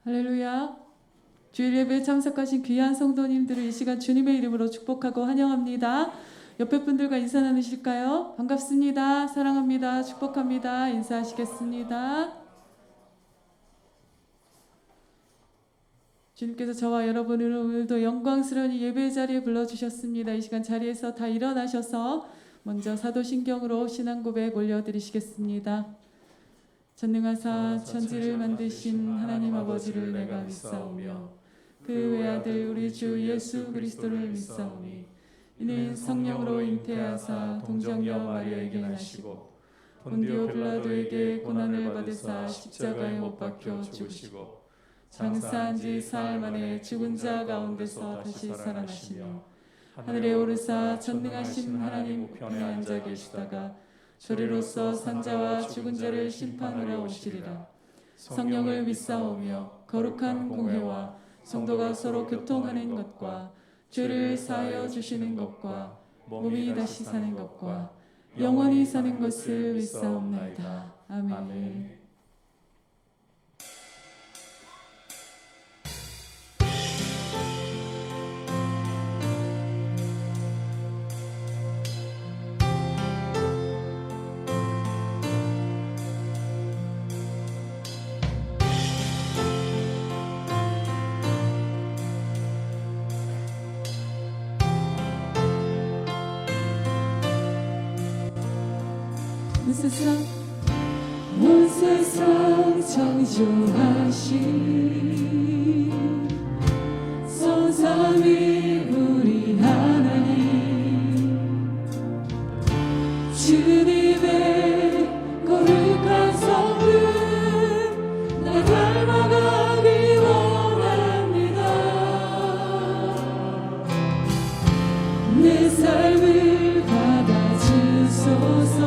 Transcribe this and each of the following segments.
할렐루야. 주일 예배에 참석하신 귀한 성도님들을 이 시간 주님의 이름으로 축복하고 환영합니다. 옆에 분들과 인사 나누실까요? 반갑습니다. 사랑합니다. 축복합니다. 인사하시겠습니다. 주님께서 저와 여러분을 오늘도 영광스러운 예배 자리에 불러주셨습니다. 이 시간 자리에서 다 일어나셔서 먼저 사도신경으로 신앙 고백 올려드리시겠습니다. 전능하사 천지를 만드신 하나님 아버지를 내가 믿사오며 그 외아들 우리 주 예수 그리스도를 믿사오니 이는 성령으로 잉태하사 동정녀 마리아에게 나시고 본디오 빌라도에게 고난을 받으사 십자가에 못 박혀 죽으시고 장사한 지 사흘 만에 죽은 자 가운데서 다시 살아나시며 하늘에 오르사 전능하신 하나님 우편에 앉아 계시다가 저리로서 산자와 죽은 자를 심판하러 오시리라. 성령을 믿사오며 거룩한 공회와 성도가 서로 교통하는 것과 죄를 사하여 주시는 것과 몸이 다시 사는 것과 영원히 사는 것을 믿사옵나이다. 아멘. 온 세상 창조하신 선삼위 우리 하나님 주님의 거룩한 성품 나 닮아가기 원합니다. 내 삶을 받아주소서.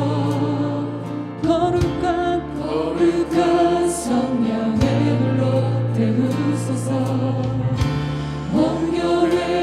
거룩한 성령의 불로 태우소서. 온 교회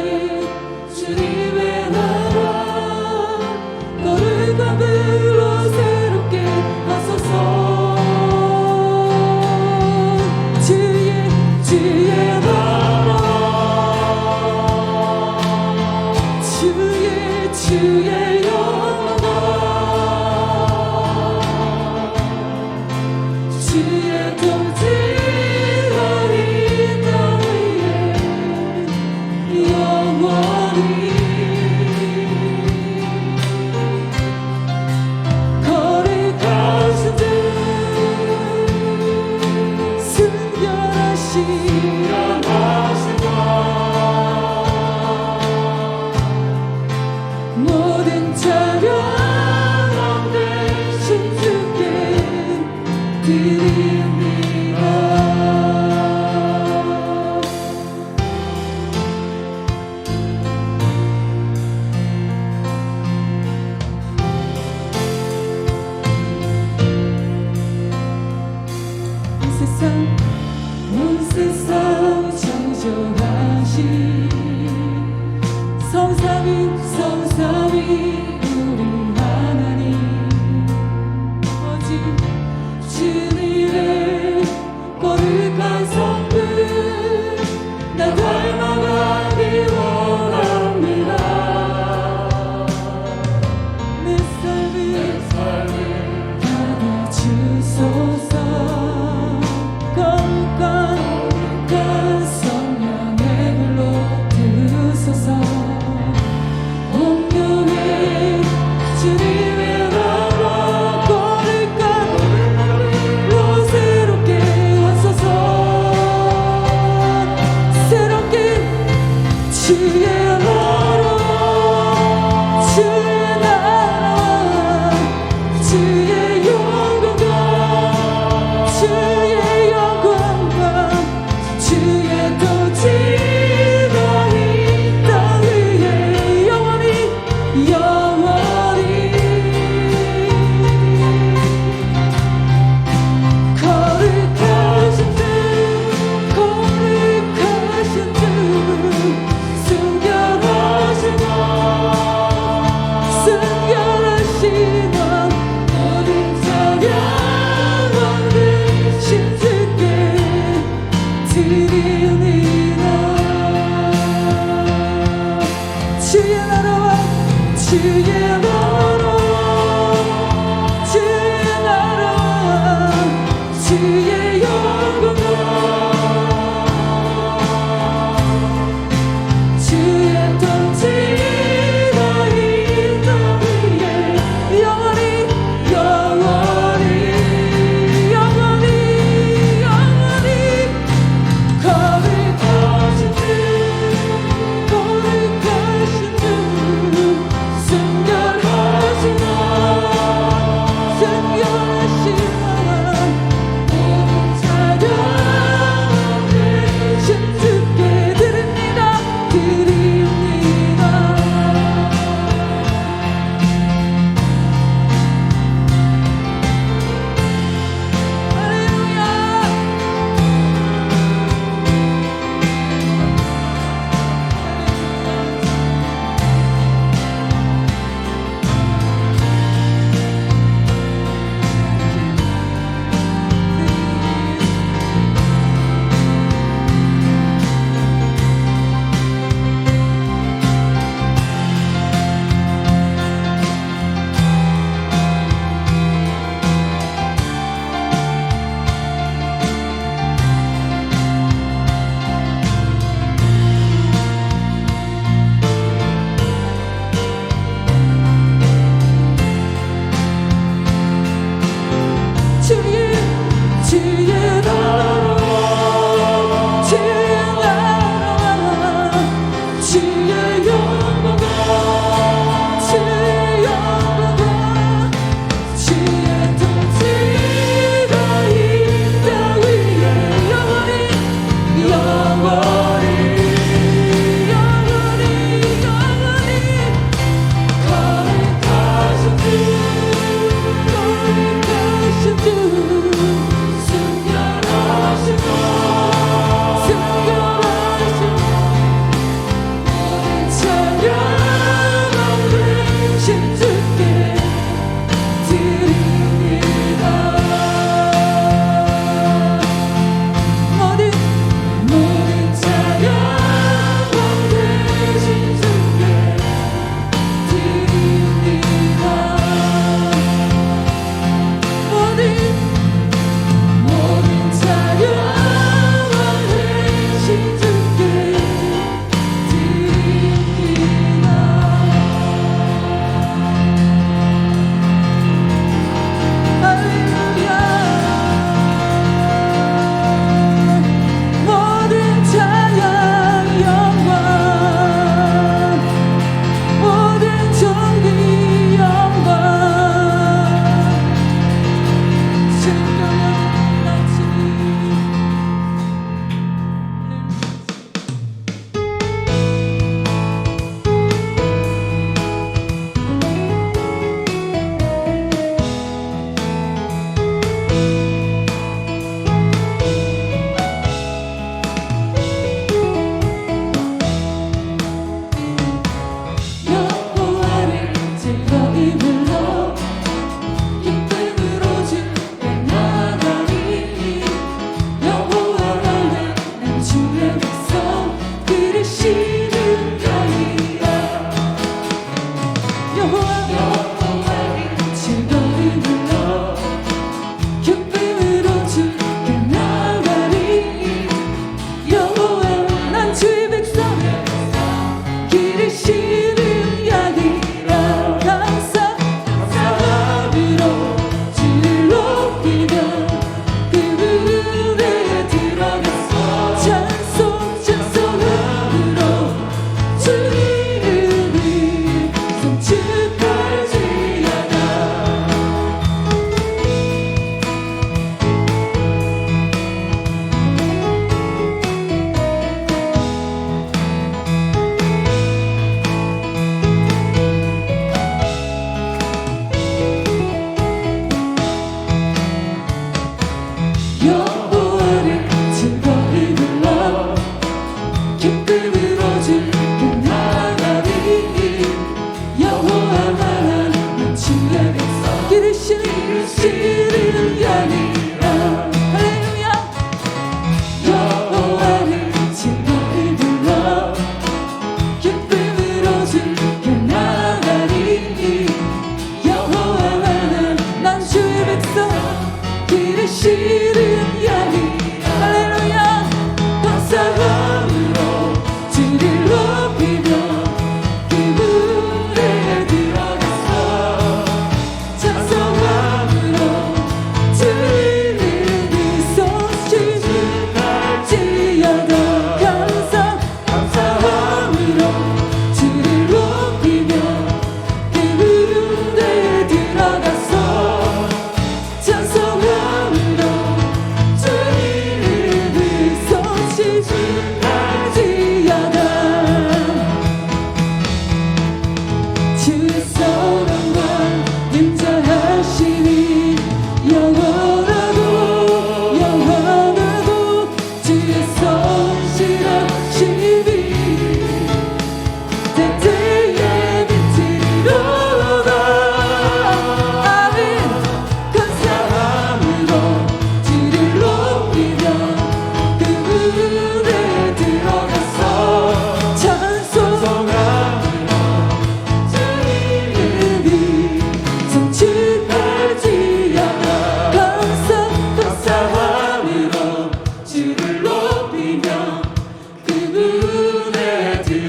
기쁨으로 즐겨 나가리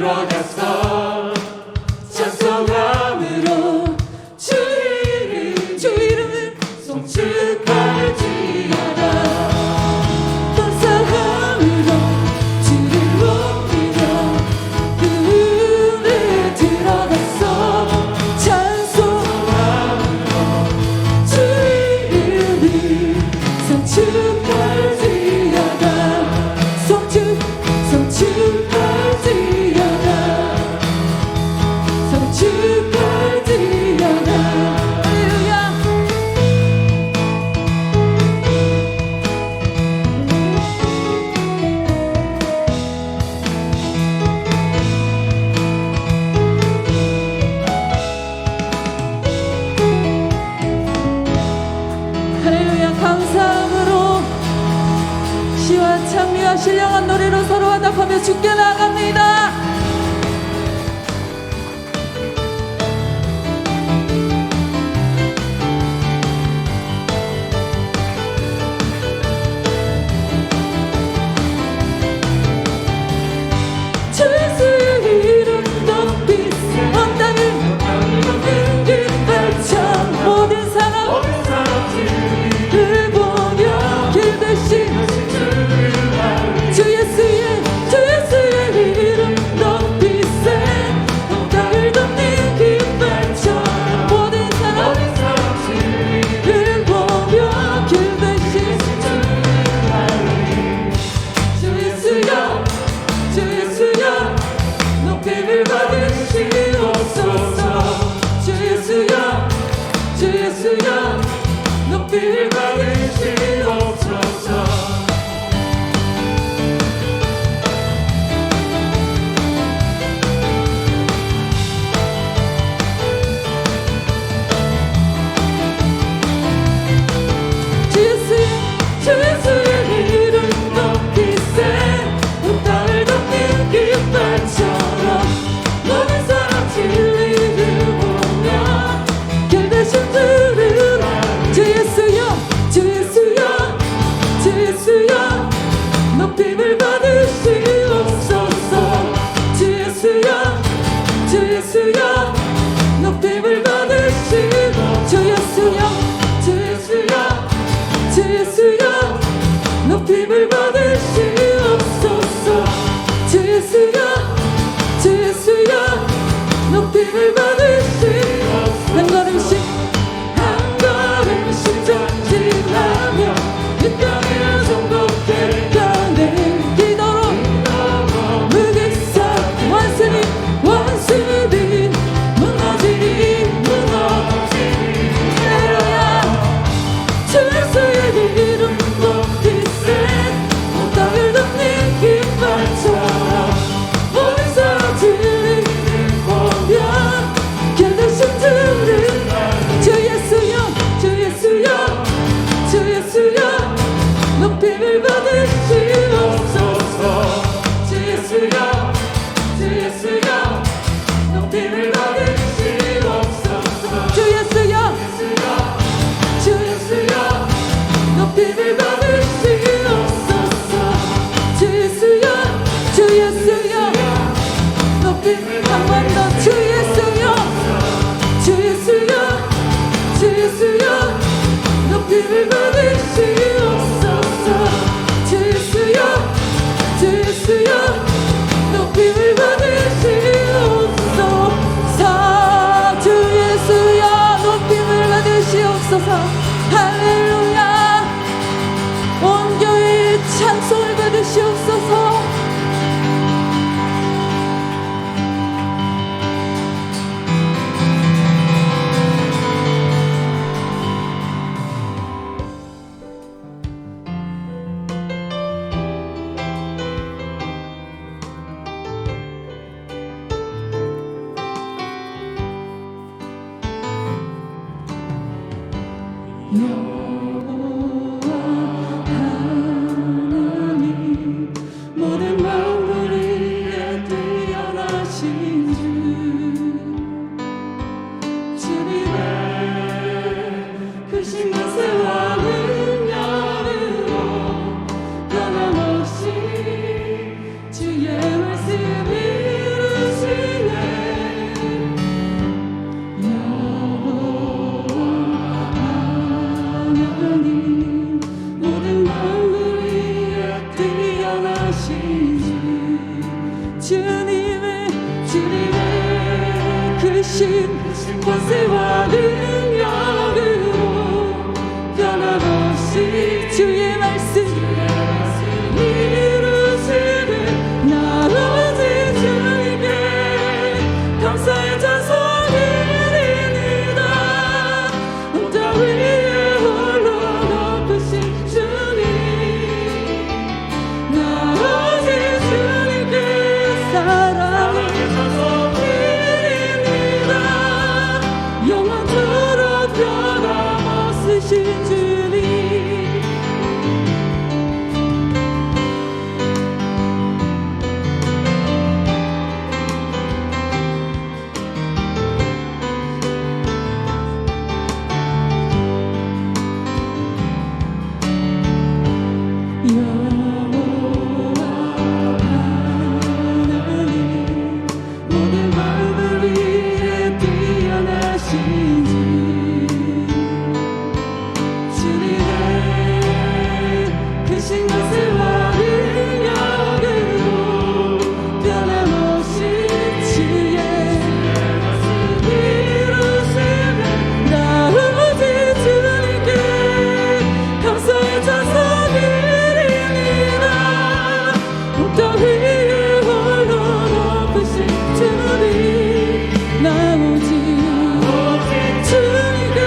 들어가서 찬송함으로 주 이름을 송축할지어다. 감사함으로 주를 높이며 그 은혜 들어가서 찬송함으로 주 이름을 송축할지어다. 송축할지어다. 송축할지어다. 할렐루야. 할렐루야. 감사함으로 시와 찬미와 신령한 노래로 서로 화답하며 주께 나아갑니다. 주 예수의 이름 높이 온 땅을 깃발쳐 모든 사람을 보며 길 대신 주 예수의 이름 높이 센 온 땅을 덮는 깃발쳐 모든 사람을 보며 길 대신 주 예수여 주 예수여 높임을 받으시옵소서. 주 예수여 주 예수여 높임을 받으시옵소서. 주 예수의 이름 높이 센 온 땅을 덮는 깃발처럼 모든 사람 진리를 보며 길 대신 들으라. 주 예수여 주 예수여 주 예수여 높임을 받으시옵소서. 주 예수여 주 예수여 높임을 받으시옵소서. 주 예수여 주 예수여 주 예수여 높임을 받으시옵소서. 주 예수여 주 예수여 높임을 받으시옵소서. 한 걸음씩 전진하며 이 땅을 정복해 가는 기도로 무기사 원수는 무너지리. 할렐루야. 주 예수의 이름 높이 센 온 땅을 덮는 깃발처럼 모든 사람 진리를 보며 길 대신 들으라. 주 예수여 주 예수여 주 예수여 높임을 받으시옵소서. 주 예수여 주 예수여 높임을 받으시옵소서. 주 예수여 주 예수여 높임을 받으시옵소서. 주 예수여 주 예수여 높임을 한 번 더. 주 예수여 주 예수여 주 예수여 높임을 받으시옵소서. 주 예수여 주 예수여 높임을 받으시옵소서. 주 예수여 높임을 받으시옵소서. 할렐루야. 온 교회 찬송을 받으시옵소서. 여호와 하나님 모든 만물에 뛰어나신 주님의 크신 권세와 능력으로 변함없이 주의 말씀 이루시네. 주님의 크신 권세와 능력으로 변함없이 주의 말씀 이루시는 나 오직 주님께 감사의 찬송 드립니다. 온 땅 위에 홀로 높으신 주님 나 오직 주님께 사랑의 찬송 드립니다. 영원토록 변함없으신 주님 여호와 하나님 모든 마음을 위해 뛰어나신 주 주님의 크신 권세와 능력으로 변함없이 주의 이루시는 나 오직 주님께 감사의 찬송 드립니다. 온 땅 위에 홀로 높으신 주님 나 오직 주님께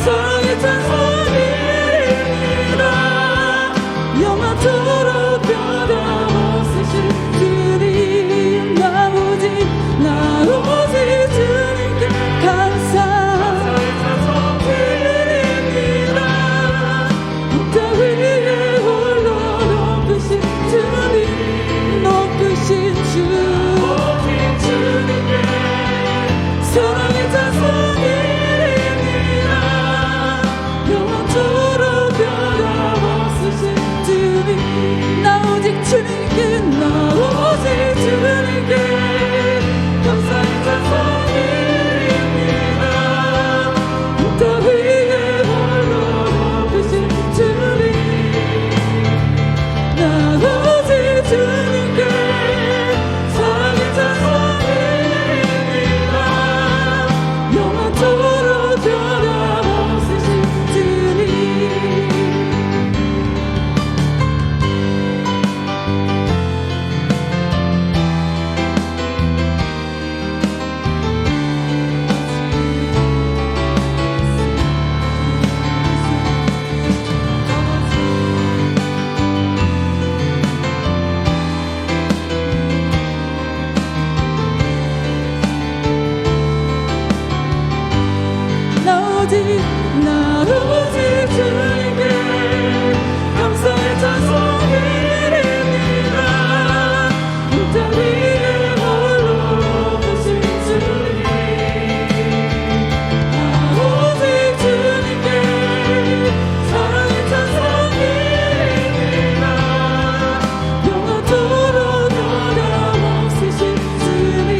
사랑의 찬송 드립니다. 영원토록 변함없으신 주님 나 오직 주님께 감사의 찬송 드립니다. 온 땅 위에 홀로 높으신 주님 높으신 주 주님께 사랑의 찬송 드립니다. 영원토록 변함없으신 주님 나 오직 주님께 나 오직 주님께 감사의 찬송 드립니다. 온 땅 위에 홀로 높으신 주님 나 오직 주님께 사랑의 찬송 드립니다. 영원토록 변함없으신 주님 나 오직 주님께 감사의 찬송 드립니다. 온 땅 위에 홀로 높으신 주님 나 오직 주님께 사랑의 찬송 드립니다. 영원토록 변함없으신 주님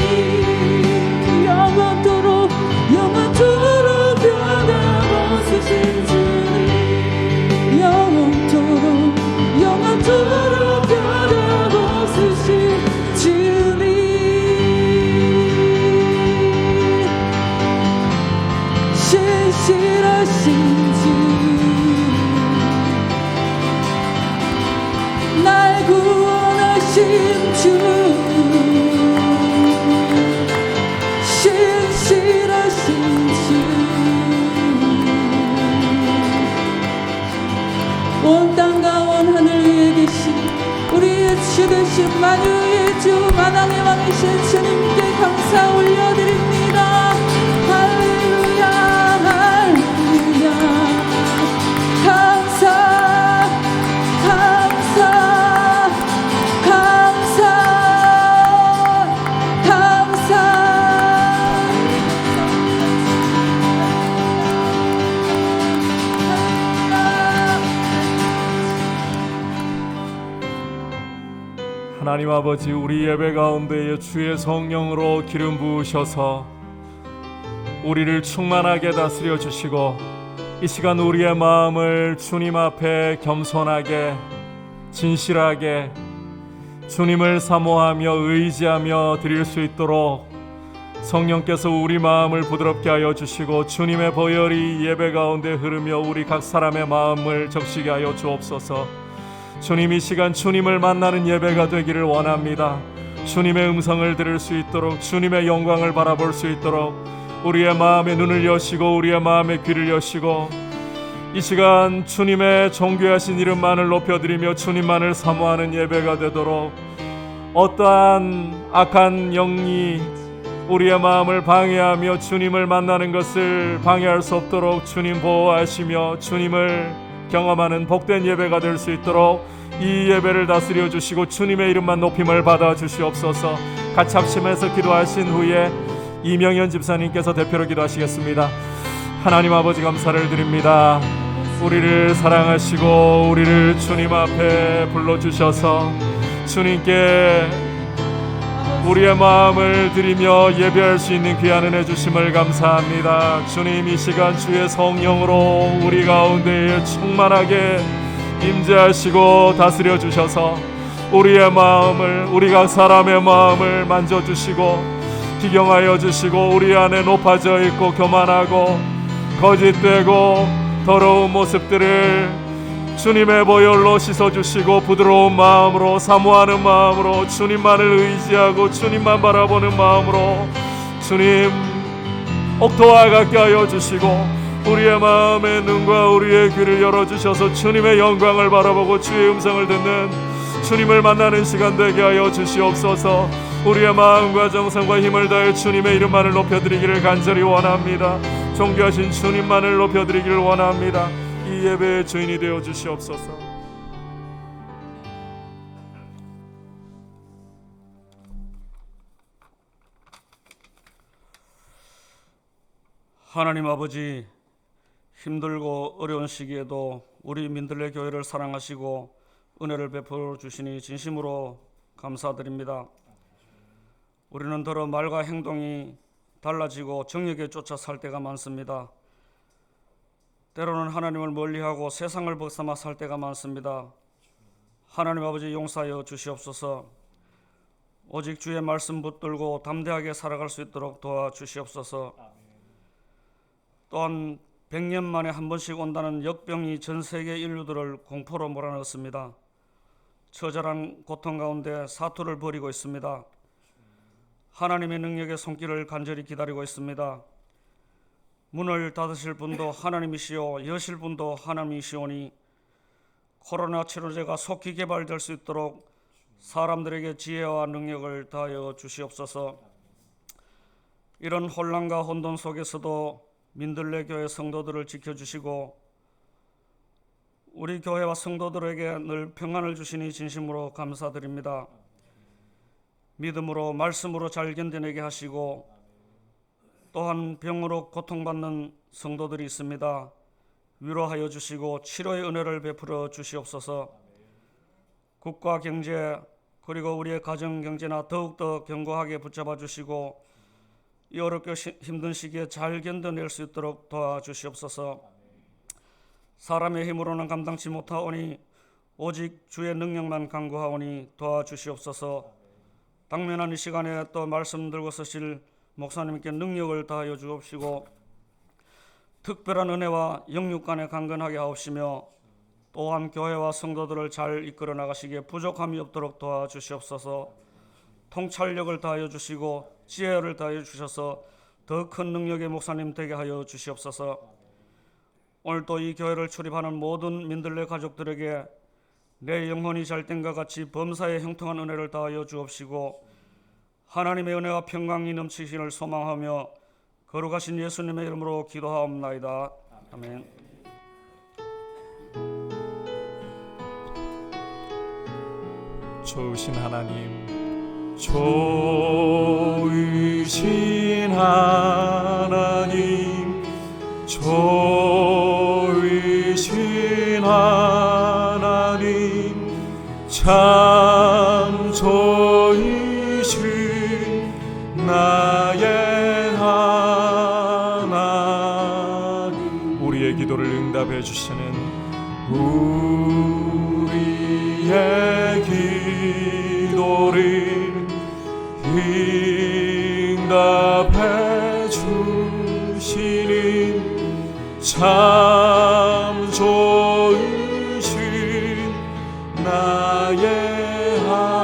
영원토록 변함없으신 주님 영원토록 변함없으신 주님 신실하신 주 날 구원하신 주 신실하신 주 온 땅과 온 하늘 위에 계신 우리의 주 되신 만유의 주 만왕의 왕이신 주님께 감사 올려드립니다. 할렐루야 할렐루야 감사 감사 감사 감사 하나님 아버지, 우리 예배 가운데에 주의 성령으로 기름 부으셔서 우리를 충만하게 다스려 주시고 이 시간 우리의 마음을 주님 앞에 겸손하게 진실하게 주님을 사모하며 의지하며 드릴 수 있도록 성령께서 우리 마음을 부드럽게 하여 주시고 주님의 보혈이 예배 가운데 흐르며 우리 각 사람의 마음을 적시게 하여 주옵소서. 주님, 이 시간 주님을 만나는 예배가 되기를 원합니다. 주님의 음성을 들을 수 있도록, 주님의 영광을 바라볼 수 있도록 우리의 마음의 눈을 여시고 우리의 마음의 귀를 여시고 이 시간 주님의 존귀하신 이름만을 높여드리며 주님만을 사모하는 예배가 되도록 어떠한 악한 영이 우리의 마음을 방해하며 주님을 만나는 것을 방해할 수 없도록 주님 보호하시며 주님을 경험하는 복된 예배가 될 수 있도록 이 예배를 다스려 주시고 주님의 이름만 높임을 받아 주시옵소서. 같이 합심해서 기도하신 후에 이명현 집사님께서 대표로 기도하시겠습니다. 하나님 아버지, 감사를 드립니다. 우리를 사랑하시고 우리를 주님 앞에 불러주셔서 주님께 우리의 마음을 드리며 예배할 수 있는 귀한 은혜 주심을 감사합니다. 주님, 이 시간 주의 성령으로 우리 가운데에 충만하게 임재하시고 다스려 주셔서 우리의 마음을, 우리 각 사람의 마음을 만져주시고 기경하여 주시고 우리 안에 높아져 있고 교만하고 거짓되고 더러운 모습들을 주님의 보혈로 씻어주시고 부드러운 마음으로 사모하는 마음으로 주님만을 의지하고 주님만 바라보는 마음으로 주님 옥토와 같게 하여 주시고 우리의 마음의 눈과 우리의 귀를 열어주셔서 주님의 영광을 바라보고 주의 음성을 듣는 주님을 만나는 시간 되게 하여 주시옵소서. 우리의 마음과 정성과 힘을 다해 주님의 이름만을 높여드리기를 간절히 원합니다. 존귀하신 주님만을 높여드리기를 원합니다. 이 예배의 주인이 되어 주시옵소서. 하나님 아버지, 힘들고 어려운 시기에도 우리 민들레 교회를 사랑하시고 은혜를 베풀어 주시니 진심으로 감사드립니다. 우리는 더러 말과 행동이 달라지고 정욕에 쫓아 살 때가 많습니다. 때로는 하나님을 멀리하고 세상을 벗삼아 살 때가 많습니다. 하나님 아버지, 용서하여 주시옵소서. 오직 주의 말씀 붙들고 담대하게 살아갈 수 있도록 도와주시옵소서. 또한 100년 만에 한 번씩 온다는 역병이 전 세계 인류들을 공포로 몰아넣습니다. 처절한 고통 가운데 사투를 벌이고 있습니다. 하나님의 능력의 손길을 간절히 기다리고 있습니다. 문을 닫으실 분도 하나님이시오, 여실 분도 하나님이시오니 코로나 치료제가 속히 개발될 수 있도록 사람들에게 지혜와 능력을 다하여 주시옵소서. 이런 혼란과 혼돈 속에서도 민들레 교회 성도들을 지켜주시고 우리 교회와 성도들에게 늘 평안을 주시니 진심으로 감사드립니다. 믿음으로 말씀으로 잘 견뎌내게 하시고 또한 병으로 고통받는 성도들이 있습니다. 위로하여 주시고 치료의 은혜를 베풀어 주시옵소서. 국가 경제 그리고 우리의 가정 경제나 더욱더 견고하게 붙잡아 주시고 이 어렵고 힘든 시기에 잘 견뎌낼 수 있도록 도와주시옵소서. 사람의 힘으로는 감당치 못하오니 오직 주의 능력만 간구하오니 도와주시옵소서. 당면한 이 시간에 또 말씀 들고 서실 목사님께 능력을 다하여 주옵시고 특별한 은혜와 영육 간에 강건하게 하옵시며 또한 교회와 성도들을 잘 이끌어 나가시기에 부족함이 없도록 도와주시옵소서. 통찰력을 다하여 주시고 지혜를 다하여 주셔서 더 큰 능력의 목사님 되게 하여 주시옵소서. 오늘도 이 교회를 출입하는 모든 민들레 가족들에게 내 영혼이 잘된과 같이 범사에 형통한 은혜를 다하여 주옵시고 하나님의 은혜와 평강이 넘치시기를 소망하며 거룩하신 예수님의 이름으로 기도하옵나이다. 아멘. 좋으신 하나님, 좋으신 하나님, 좋으신 하나님, 참 좋으신 나의 하나님. 우리의 기도를 응답해 주시는 우리의 기도를 응답해 주시는 참 좋은 신 나의 하나님.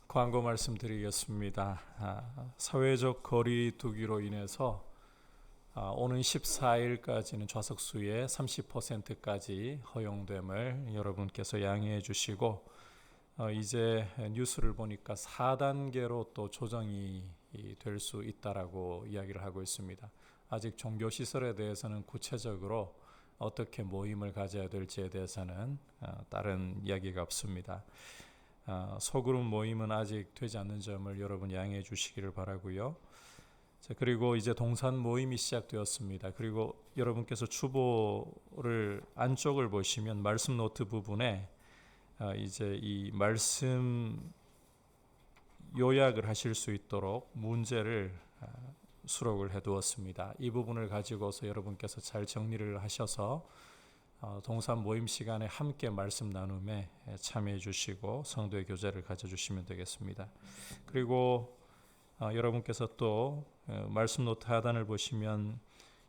광고 말씀드리겠습니다. 사회적 거리 두기로 인해서 오는 14일까지는 좌석수의 30%까지 허용됨을 여러분께서 양해해 주시고, 이제 뉴스를 보니까 4단계로 또 조정이 될 수 있다라고 이야기를 하고 있습니다. 아직 종교시설에 대해서는 구체적으로 어떻게 모임을 가져야 될지에 대해서는 다른 이야기가 없습니다. 소그룹 모임은 아직 되지 않는 점을 여러분 양해해 주시기를 바라고요. 자, 그리고 이제 동산 모임이 시작되었습니다. 그리고 여러분께서 주보를 안쪽을 보시면 말씀 노트 부분에 이제 이 말씀 요약을 하실 수 있도록 문제를 수록을 해두었습니다. 이 부분을 가지고서 여러분께서 잘 정리를 하셔서 동산 모임 시간에 함께 말씀 나눔에 참여해 주시고 성도의 교제를 가져주시면 되겠습니다. 그리고 여러분께서 또 말씀 노트 하단을 보시면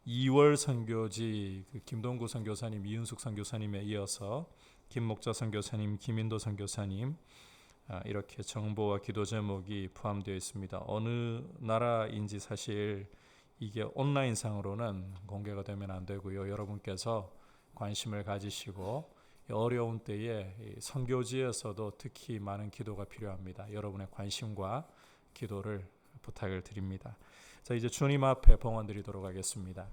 2월 선교지 김동구 선교사님, 이윤숙 선교사님에 이어서 김목자 선교사님, 김인도 선교사님 이렇게 정보와 기도 제목이 포함되어 있습니다. 어느 나라인지 사실 이게 온라인상으로는 공개가 되면 안 되고요. 여러분께서 관심을 가지시고 어려운 때에 선교지에서도 특히 많은 기도가 필요합니다. 여러분의 관심과 기도를 부탁을 드립니다. 자, 이제 주님 앞에 봉헌 드리도록 하겠습니다.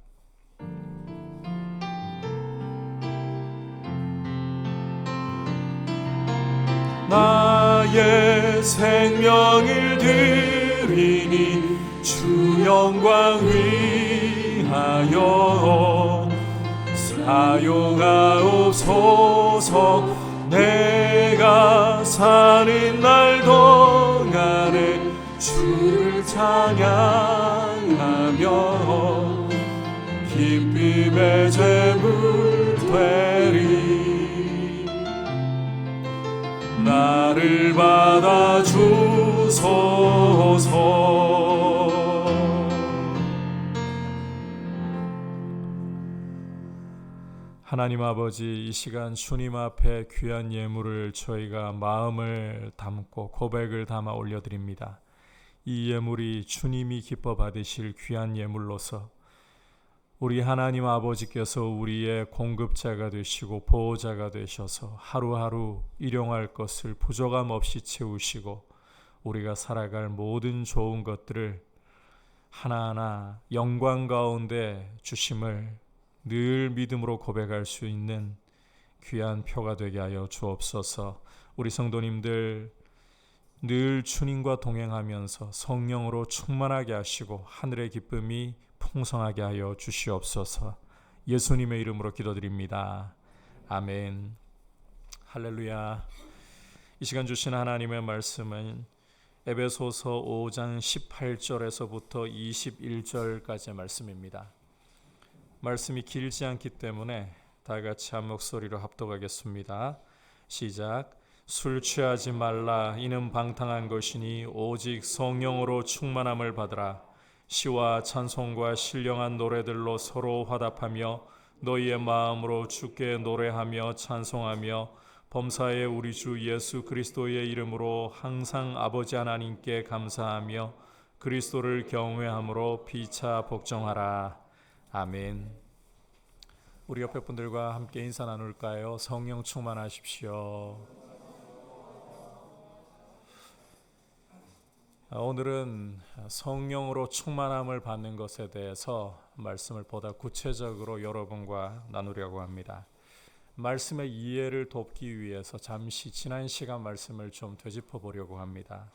나의 생명을 드리니 주 영광 위하여 사용하옵소서. 내가 사는 날 동안에 주를 찬양하며 기쁨의 제물 되리. 나를 받아 주소서. 하나님 아버지, 이 시간 주님 앞에 귀한 예물을 저희가 마음을 담고 고백을 담아 올려드립니다. 이 예물이 주님이 기뻐 받으실 귀한 예물로서 우리 하나님 아버지께서 우리의 공급자가 되시고 보호자가 되셔서 하루하루 일용할 것을 부족함 없이 채우시고 우리가 살아갈 모든 좋은 것들을 하나하나 영광 가운데 주심을 늘 믿음으로 고백할 수 있는 귀한 표가 되게 하여 주옵소서. 우리 성도님들 늘 주님과 동행하면서 성령으로 충만하게 하시고 하늘의 기쁨이 풍성하게 하여 주시옵소서. 예수님의 이름으로 기도드립니다. 아멘. 할렐루야. 이 시간 주신 하나님의 말씀은 에베소서 5장 18절에서부터 21절까지의 말씀입니다. 말씀이 길지 않기 때문에 다 같이 한 목소리로 합독하겠습니다. 시작. 술 취하지 말라. 이는 방탕한 것이니 오직 성령으로 충만함을 받으라. 시와 찬송과 신령한 노래들로 서로 화답하며 너희의 마음으로 주께 노래하며 찬송하며 범사에 우리 주 예수 그리스도의 이름으로 항상 아버지 하나님께 감사하며 그리스도를 경외함으로 피차 복종하라. 아멘. 우리 옆에 분들과 함께 인사 나눌까요? 성령 충만하십시오. 오늘은 성령으로 충만함을 받는 것에 대해서 말씀을 보다 구체적으로 여러분과 나누려고 합니다. 말씀의 이해를 돕기 위해서 잠시 지난 시간 말씀을 좀 되짚어 보려고 합니다.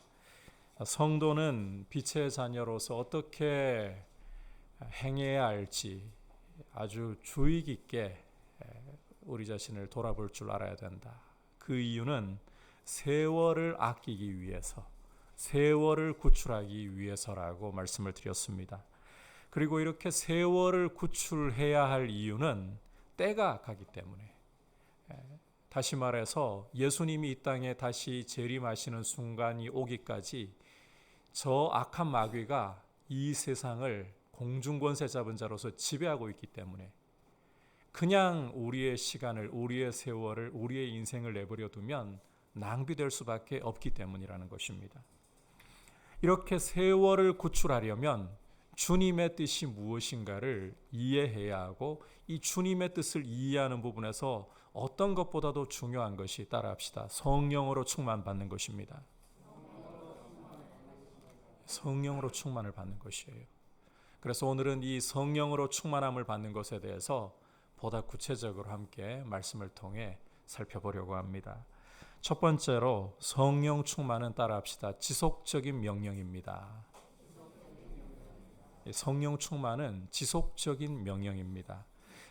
성도는 빛의 자녀로서 어떻게 행해야 할지 아주 주의 깊게 우리 자신을 돌아볼 줄 알아야 된다. 그 이유는 세월을 아끼기 위해서, 세월을 구출하기 위해서라고 말씀을 드렸습니다. 그리고 이렇게 세월을 구출해야 할 이유는 때가 가기 때문에, 다시 말해서 예수님이 이 땅에 다시 재림하시는 순간이 오기까지 저 악한 마귀가 이 세상을 공중권세 잡은 자로서 지배하고 있기 때문에 그냥 우리의 시간을, 우리의 세월을, 우리의 인생을 내버려 두면 낭비될 수밖에 없기 때문이라는 것입니다. 이렇게 세월을 구출하려면 주님의 뜻이 무엇인가를 이해해야 하고, 이 주님의 뜻을 이해하는 부분에서 어떤 것보다도 중요한 것이, 따라합시다, 성령으로 충만받는 것입니다. 성령으로 충만을 받는 것이에요. 그래서 오늘은 이 성령으로 충만함을 받는 것에 대해서 보다 구체적으로 함께 말씀을 통해 살펴보려고 합니다. 첫 번째로 성령 충만은, 따라합시다, 지속적인 명령입니다. 성령 충만은 지속적인 명령입니다.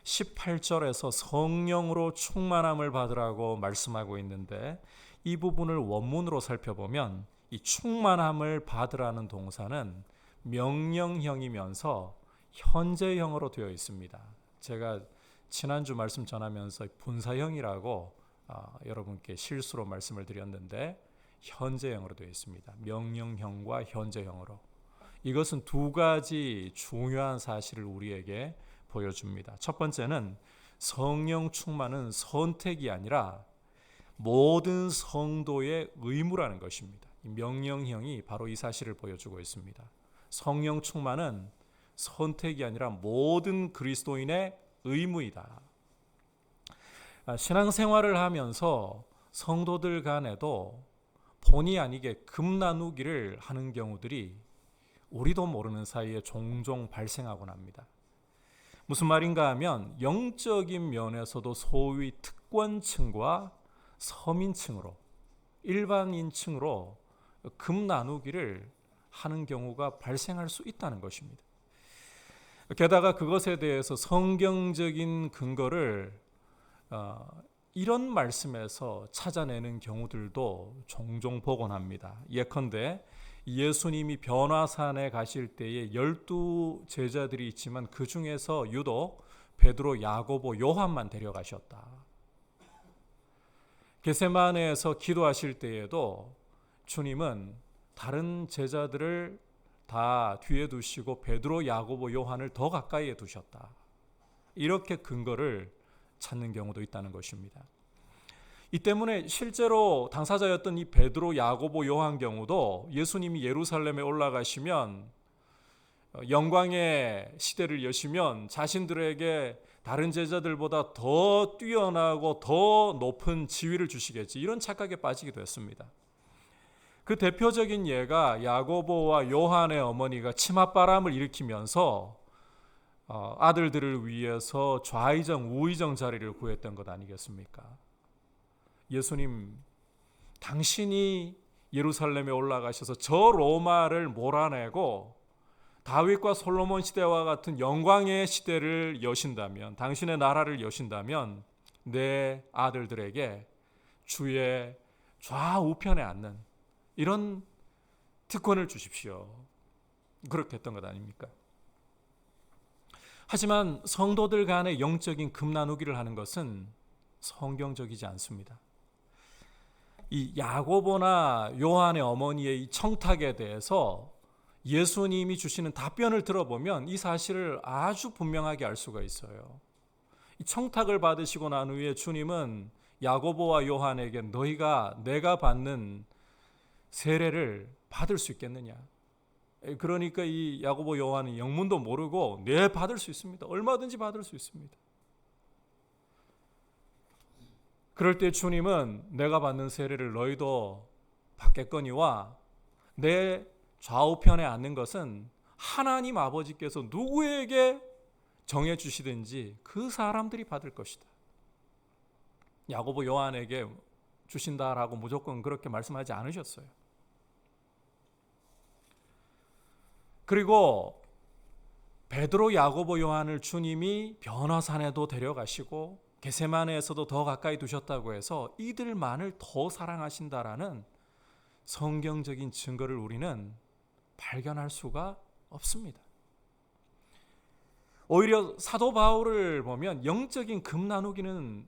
18절에서 성령으로 충만함을 받으라고 말씀하고 있는데, 이 부분을 원문으로 살펴보면 이 충만함을 받으라는 동사는 명령형이면서 현재형으로 되어 있습니다. 제가 지난주 말씀 전하면서 분사형이라고 여러분께 실수로 말씀을 드렸는데, 현재형으로 되어 있습니다. 명령형과 현재형으로. 이것은 두 가지 중요한 사실을 우리에게 보여줍니다. 첫 번째는 성령 충만은 선택이 아니라 모든 성도의 의무라는 것입니다. 이 명령형이 바로 이 사실을 보여주고 있습니다. 성령 충만은 선택이 아니라 모든 그리스도인의 의무이다. 신앙생활을 하면서 성도들 간에도 본의 아니게 금 나누기를 하는 경우들이 우리도 모르는 사이에 종종 발생하곤 합니다. 무슨 말인가 하면 영적인 면에서도 소위 특권층과 서민층으로, 일반인층으로 금 나누기를 하는 경우가 발생할 수 있다는 것입니다. 게다가 그것에 대해서 성경적인 근거를 이런 말씀에서 찾아내는 경우들도 종종 보곤 합니다. 예컨대 예수님이 변화산에 가실 때에 12 제자들이 있지만 그 중에서 유독 베드로, 야고보, 요한만 데려가셨다. 겟세마네에서 기도하실 때에도 주님은 다른 제자들을 다 뒤에 두시고 베드로, 야고보, 요한을 더 가까이에 두셨다. 이렇게 근거를 찾는 경우도 있다는 것입니다. 이 때문에 실제로 당사자였던 이 베드로, 야고보, 요한 경우도 예수님이 예루살렘에 올라가시면, 영광의 시대를 여시면 자신들에게 다른 제자들보다 더 뛰어나고 더 높은 지위를 주시겠지, 이런 착각에 빠지기도 했습니다. 그 대표적인 예가 야고보와 요한의 어머니가 치맛바람을 일으키면서 아들들을 위해서 좌의정 우의정 자리를 구했던 것 아니겠습니까? 예수님, 당신이 예루살렘에 올라가셔서 저 로마를 몰아내고 다윗과 솔로몬 시대와 같은 영광의 시대를 여신다면, 당신의 나라를 여신다면 내 아들들에게 주의 좌우편에 앉는 이런 특권을 주십시오. 그렇게 했던 것 아닙니까? 하지만 성도들 간의 영적인 금 나누기를 하는 것은 성경적이지 않습니다. 이 야고보나 요한의 어머니의 이 청탁에 대해서 예수님이 주시는 답변을 들어보면 이 사실을 아주 분명하게 알 수가 있어요. 이 청탁을 받으시고 난 후에 주님은 야고보와 요한에게 너희가 내가 받는 세례를 받을 수 있겠느냐? 그러니까 이 야고보, 요한은 영문도 모르고 네, 받을 수 있습니다. 얼마든지 받을 수 있습니다. 그럴 때 주님은 내가 받는 세례를 너희도 받겠거니와 내 좌우편에 앉는 것은 하나님 아버지께서 누구에게 정해주시든지 그 사람들이 받을 것이다. 야고보, 요한에게 주신다라고 무조건 그렇게 말씀하지 않으셨어요. 그리고 베드로, 야고보, 요한을 주님이 변화산에도 데려가시고 겟세마네에서도 더 가까이 두셨다고 해서 이들만을 더 사랑하신다라는 성경적인 증거를 우리는 발견할 수가 없습니다. 오히려 사도 바울을 보면 영적인 금 나누기는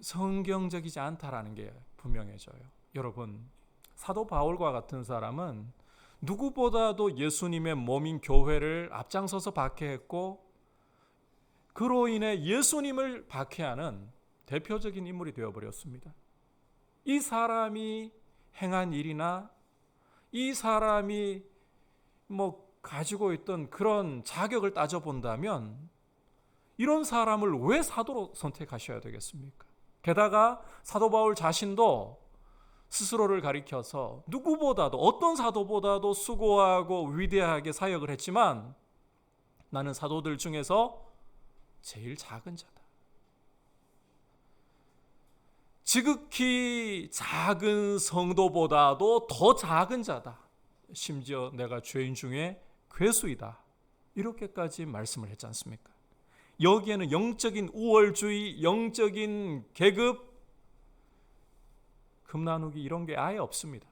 성경적이지 않다라는 게 분명해져요. 여러분, 사도 바울과 같은 사람은 누구보다도 예수님의 몸인 교회를 앞장서서 박해했고, 그로 인해 예수님을 박해하는 대표적인 인물이 되어버렸습니다. 이 사람이 행한 일이나 이 사람이 가지고 있던 그런 자격을 따져본다면 이런 사람을 왜 사도로 선택하셔야 되겠습니까? 게다가 사도 바울 자신도 스스로를 가리켜서 누구보다도, 어떤 사도보다도 수고하고 위대하게 사역을 했지만 나는 사도들 중에서 제일 작은 자다. 지극히 작은 성도보다도 더 작은 자다. 심지어 내가 죄인 중에 괴수이다. 이렇게까지 말씀을 했지 않습니까? 여기에는 영적인 우월주의, 영적인 계급, 금 나누기 이런 게 아예 없습니다.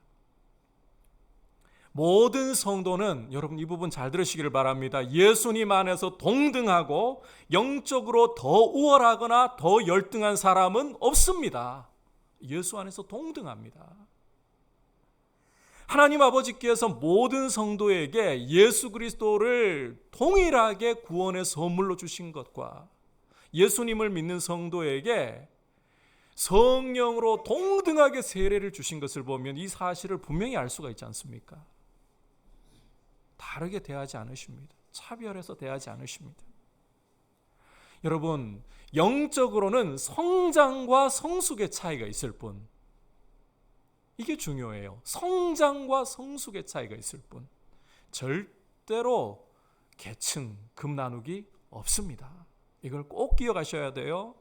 모든 성도는, 여러분 이 부분 잘 들으시기를 바랍니다. 예수님 안에서 동등하고 영적으로 더 우월하거나 더 열등한 사람은 없습니다. 예수 안에서 동등합니다. 하나님 아버지께서 모든 성도에게 예수 그리스도를 동일하게 구원의 선물로 주신 것과 예수님을 믿는 성도에게 성령으로 동등하게 세례를 주신 것을 보면 이 사실을 분명히 알 수가 있지 않습니까? 다르게 대하지 않으십니다. 차별해서 대하지 않으십니다. 여러분, 영적으로는 성장과 성숙의 차이가 있을 뿐, 이게 중요해요. 성장과 성숙의 차이가 있을 뿐 절대로 계층, 금 나누기 없습니다. 이걸 꼭 기억하셔야 돼요.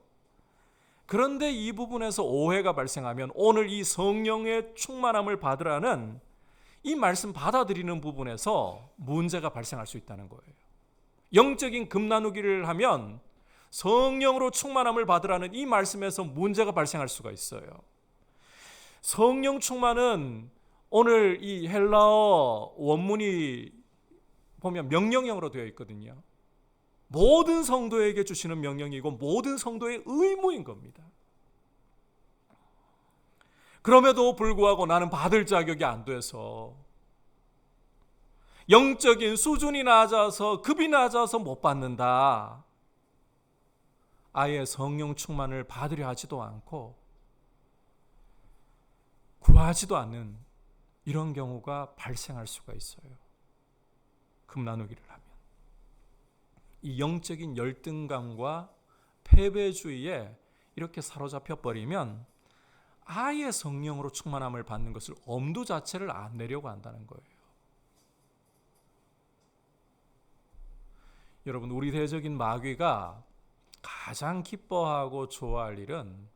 그런데 이 부분에서 오해가 발생하면 오늘 이 성령의 충만함을 받으라는 이 말씀 받아들이는 부분에서 문제가 발생할 수 있다는 거예요. 영적인 금 나누기를 하면 성령으로 충만함을 받으라는 이 말씀에서 문제가 발생할 수가 있어요. 성령 충만은 오늘 이 헬라어 원문이 보면 명령형으로 되어 있거든요. 모든 성도에게 주시는 명령이고 모든 성도의 의무인 겁니다. 그럼에도 불구하고 나는 받을 자격이 안 돼서, 영적인 수준이 낮아서, 급이 낮아서 못 받는다. 아예 성령 충만을 받으려 하지도 않고 구하지도 않는 이런 경우가 발생할 수가 있어요. 금 나누기를 하면. 이 영적인 열등감과 패배주의에 이렇게 사로잡혀 버리면 아예 성령으로 충만함을 받는 것을 엄두 자체를 안 내려고 한다는 거예요. 여러분, 우리 대적인 마귀가 가장 기뻐하고 좋아할 일은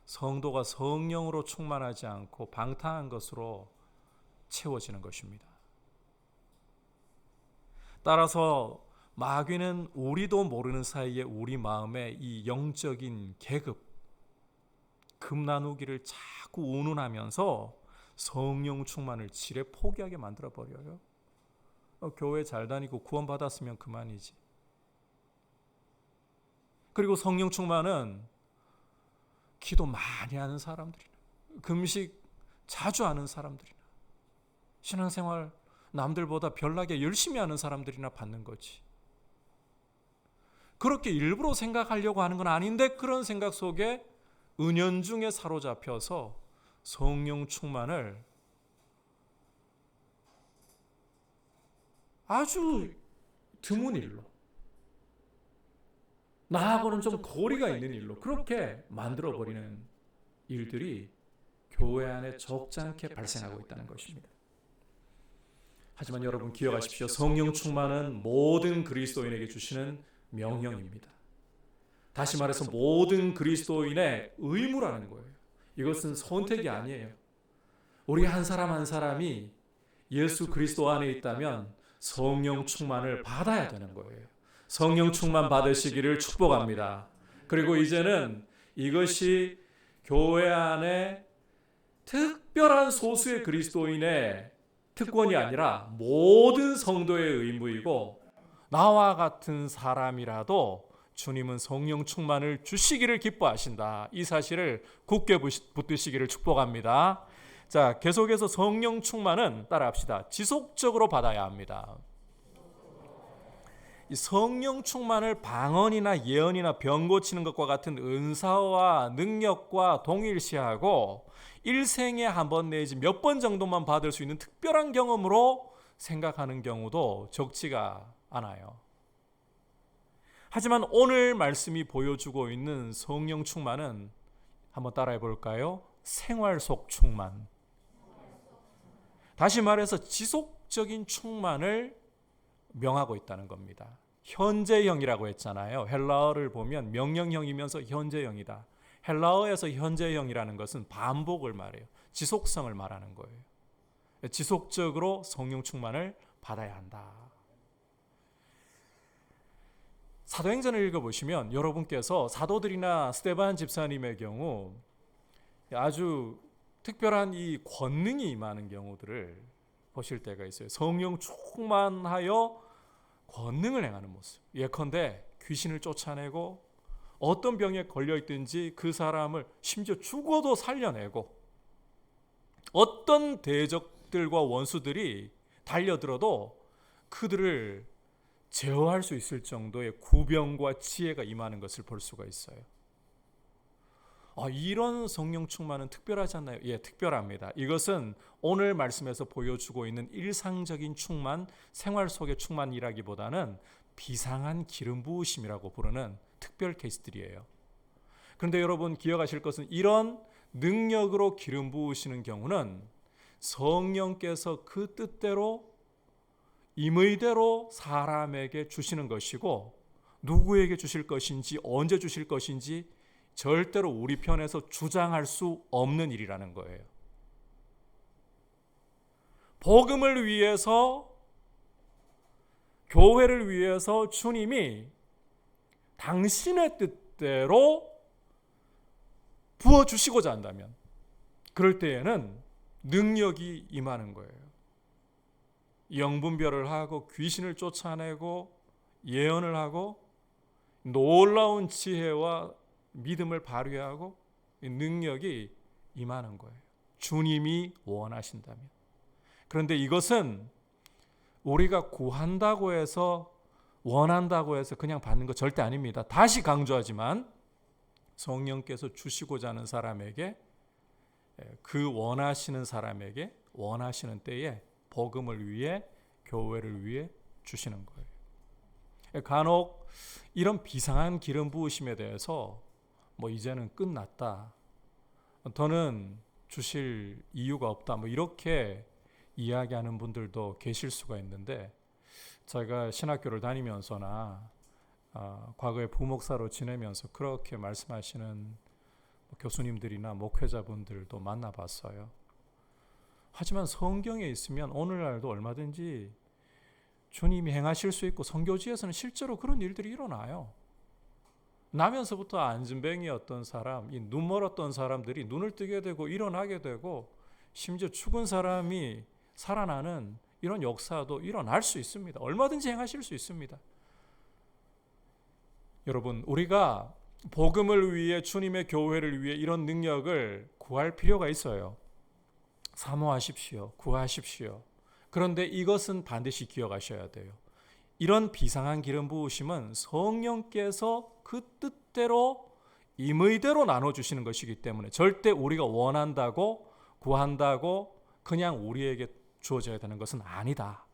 성도가 성령으로 충만하지 않고 방탕한 것으로 채워지는 것입니다. 따라서 마귀는 우리도 모르는 사이에 우리 마음에 이 영적인 계급, 금 나누기를 자꾸 운운하면서 성령 충만을 지레 포기하게 만들어버려요. 교회 잘 다니고 구원받았으면 그만이지. 그리고 성령 충만은 기도 많이 하는 사람들이나 금식 자주 하는 사람들이나 신앙생활 남들보다 별나게 열심히 하는 사람들이나 받는 거지. 그렇게 일부러 생각하려고 하는 건 아닌데 그런 생각 속에 은연중에 사로잡혀서 성령 충만을 아주 드문 일로, 나하고는 좀 거리가 있는 일로 그렇게 만들어버리는 일들이 교회 안에 적잖게 발생하고 있다는 것입니다. 하지만 여러분 기억하십시오. 성령 충만은 모든 그리스도인에게 주시는 명령입니다. 다시 말해서 모든 그리스도인의 의무라는 거예요. 이것은 선택이 아니에요. 우리 한 사람 한 사람이 예수 그리스도 안에 있다면 성령 충만을 받아야 되는 거예요. 성령 충만 받으시기를 축복합니다. 그리고 이제는 이것이 교회 안에 특별한 소수의 그리스도인의 특권이 아니라 모든 성도의 의무이고 나와 같은 사람이라도 주님은 성령 충만을 주시기를 기뻐하신다. 이 사실을 굳게 붙드시기를 축복합니다. 자, 계속해서 성령 충만은 따라합시다. 지속적으로 받아야 합니다. 이 성령 충만을 방언이나 예언이나 병 고치는 것과 같은 은사와 능력과 동일시하고 일생에 한 번 내지 몇 번 정도만 받을 수 있는 특별한 경험으로 생각하는 경우도 적지가 않아요. 하지만 오늘 말씀이 보여주고 있는 성령 충만은 한번 따라해 볼까요? 생활 속 충만. 다시 말해서 지속적인 충만을 명하고 있다는 겁니다. 현재형이라고 했잖아요. 헬라어를 보면 명령형이면서 현재형이다. 헬라어에서 현재형이라는 것은 반복을 말해요. 지속성을 말하는 거예요. 지속적으로 성령 충만을 받아야 한다. 사도행전을 읽어보시면 여러분께서 사도들이나 스데반 집사님의 경우 아주 특별한 이 권능이 임하는 경우들을 보실 때가 있어요. 성령 충만하여 권능을 행하는 모습. 예컨대 귀신을 쫓아내고 어떤 병에 걸려있든지 그 사람을 심지어 죽어도 살려내고 어떤 대적들과 원수들이 달려들어도 그들을 제어할 수 있을 정도의 구병과 지혜가 임하는 것을 볼 수가 있어요. 이런 성령 충만은 특별하지 않나요? 예, 특별합니다. 이것은 오늘 말씀에서 보여주고 있는 일상적인 충만, 생활 속의 충만이라기보다는 비상한 기름 부으심이라고 부르는 특별 케이스들이에요. 그런데 여러분 기억하실 것은 이런 능력으로 기름 부으시는 경우는 성령께서 그 뜻대로 임의대로 사람에게 주시는 것이고 누구에게 주실 것인지 언제 주실 것인지 절대로 우리 편에서 주장할 수 없는 일이라는 거예요. 복음을 위해서, 교회를 위해서 주님이 당신의 뜻대로 부어주시고자 한다면 그럴 때에는 능력이 임하는 거예요. 영분별을 하고 귀신을 쫓아내고 예언을 하고 놀라운 지혜와 믿음을 발휘하고 능력이 임하는 거예요. 주님이 원하신다면. 그런데 이것은 우리가 구한다고 해서 원한다고 해서 그냥 받는 거 절대 아닙니다. 다시 강조하지만 성령께서 주시고자 하는 사람에게 그 원하시는 사람에게 원하시는 때에 복음을 위해 교회를 위해 주시는 거예요. 간혹 이런 비상한 기름 부으심에 대해서 이제는 끝났다. 더는 주실 이유가 없다. 이렇게 이야기하는 분들도 계실 수가 있는데 제가 신학교를 다니면서나 과거에 부목사로 지내면서 그렇게 말씀하시는 교수님들이나 목회자분들도 만나봤어요. 하지만 성경에 있으면 오늘날도 얼마든지 주님이 행하실 수 있고 선교지에서는 실제로 그런 일들이 일어나요. 나면서부터 안진뱅이였던 사람, 이 눈 멀었던 사람들이 눈을 뜨게 되고 일어나게 되고 심지어 죽은 사람이 살아나는 이런 역사도 일어날 수 있습니다. 얼마든지 행하실 수 있습니다. 여러분, 우리가 복음을 위해 주님의 교회를 위해 이런 능력을 구할 필요가 있어요. 사모하십시오. 구하십시오. 그런데 이것은 반드시 기억하셔야 돼요. 이런 비상한 기름 부으심은 성령께서 그 뜻대로 임의대로 나눠주시는 것이기 때문에 절대 우리가 원한다고 구한다고 그냥 우리에게 주어져야 되는 것은 아니다.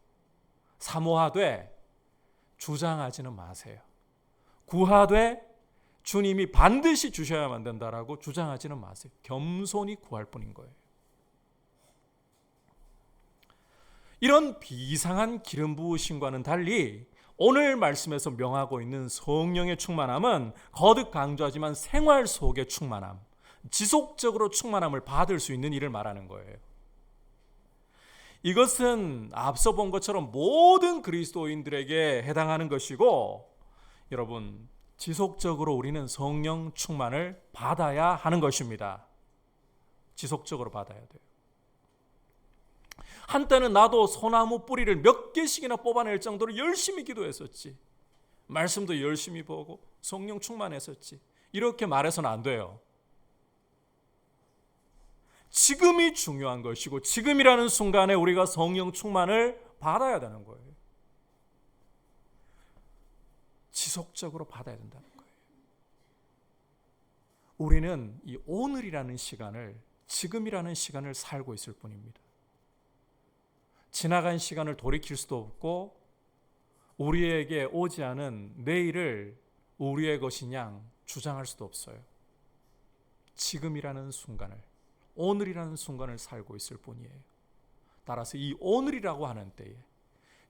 사모하되 주장하지는 마세요. 구하되 주님이 반드시 주셔야만 된다라고 주장하지는 마세요. 겸손히 구할 뿐인 거예요. 이런 비상한 기름 부으심과는 달리 오늘 말씀에서 명하고 있는 성령의 충만함은 거듭 강조하지만 생활 속의 충만함, 지속적으로 충만함을 받을 수 있는 일을 말하는 거예요. 이것은 앞서 본 것처럼 모든 그리스도인들에게 해당하는 것이고 여러분 지속적으로 우리는 성령 충만을 받아야 하는 것입니다. 지속적으로 받아야 돼요. 한때는 나도 소나무 뿌리를 몇 개씩이나 뽑아낼 정도로 열심히 기도했었지. 말씀도 열심히 보고 성령 충만했었지. 이렇게 말해서는 안 돼요. 지금이 중요한 것이고 지금이라는 순간에 우리가 성령 충만을 받아야 되는 거예요. 지속적으로 받아야 된다는 거예요. 우리는 이 오늘이라는 시간을, 지금이라는 시간을 살고 있을 뿐입니다. 지나간 시간을 돌이킬 수도 없고 우리에게 오지 않은 내일을 우리의 것이냐 주장할 수도 없어요. 지금이라는 순간을, 오늘이라는 순간을 살고 있을 뿐이에요. 따라서 이 오늘이라고 하는 때에,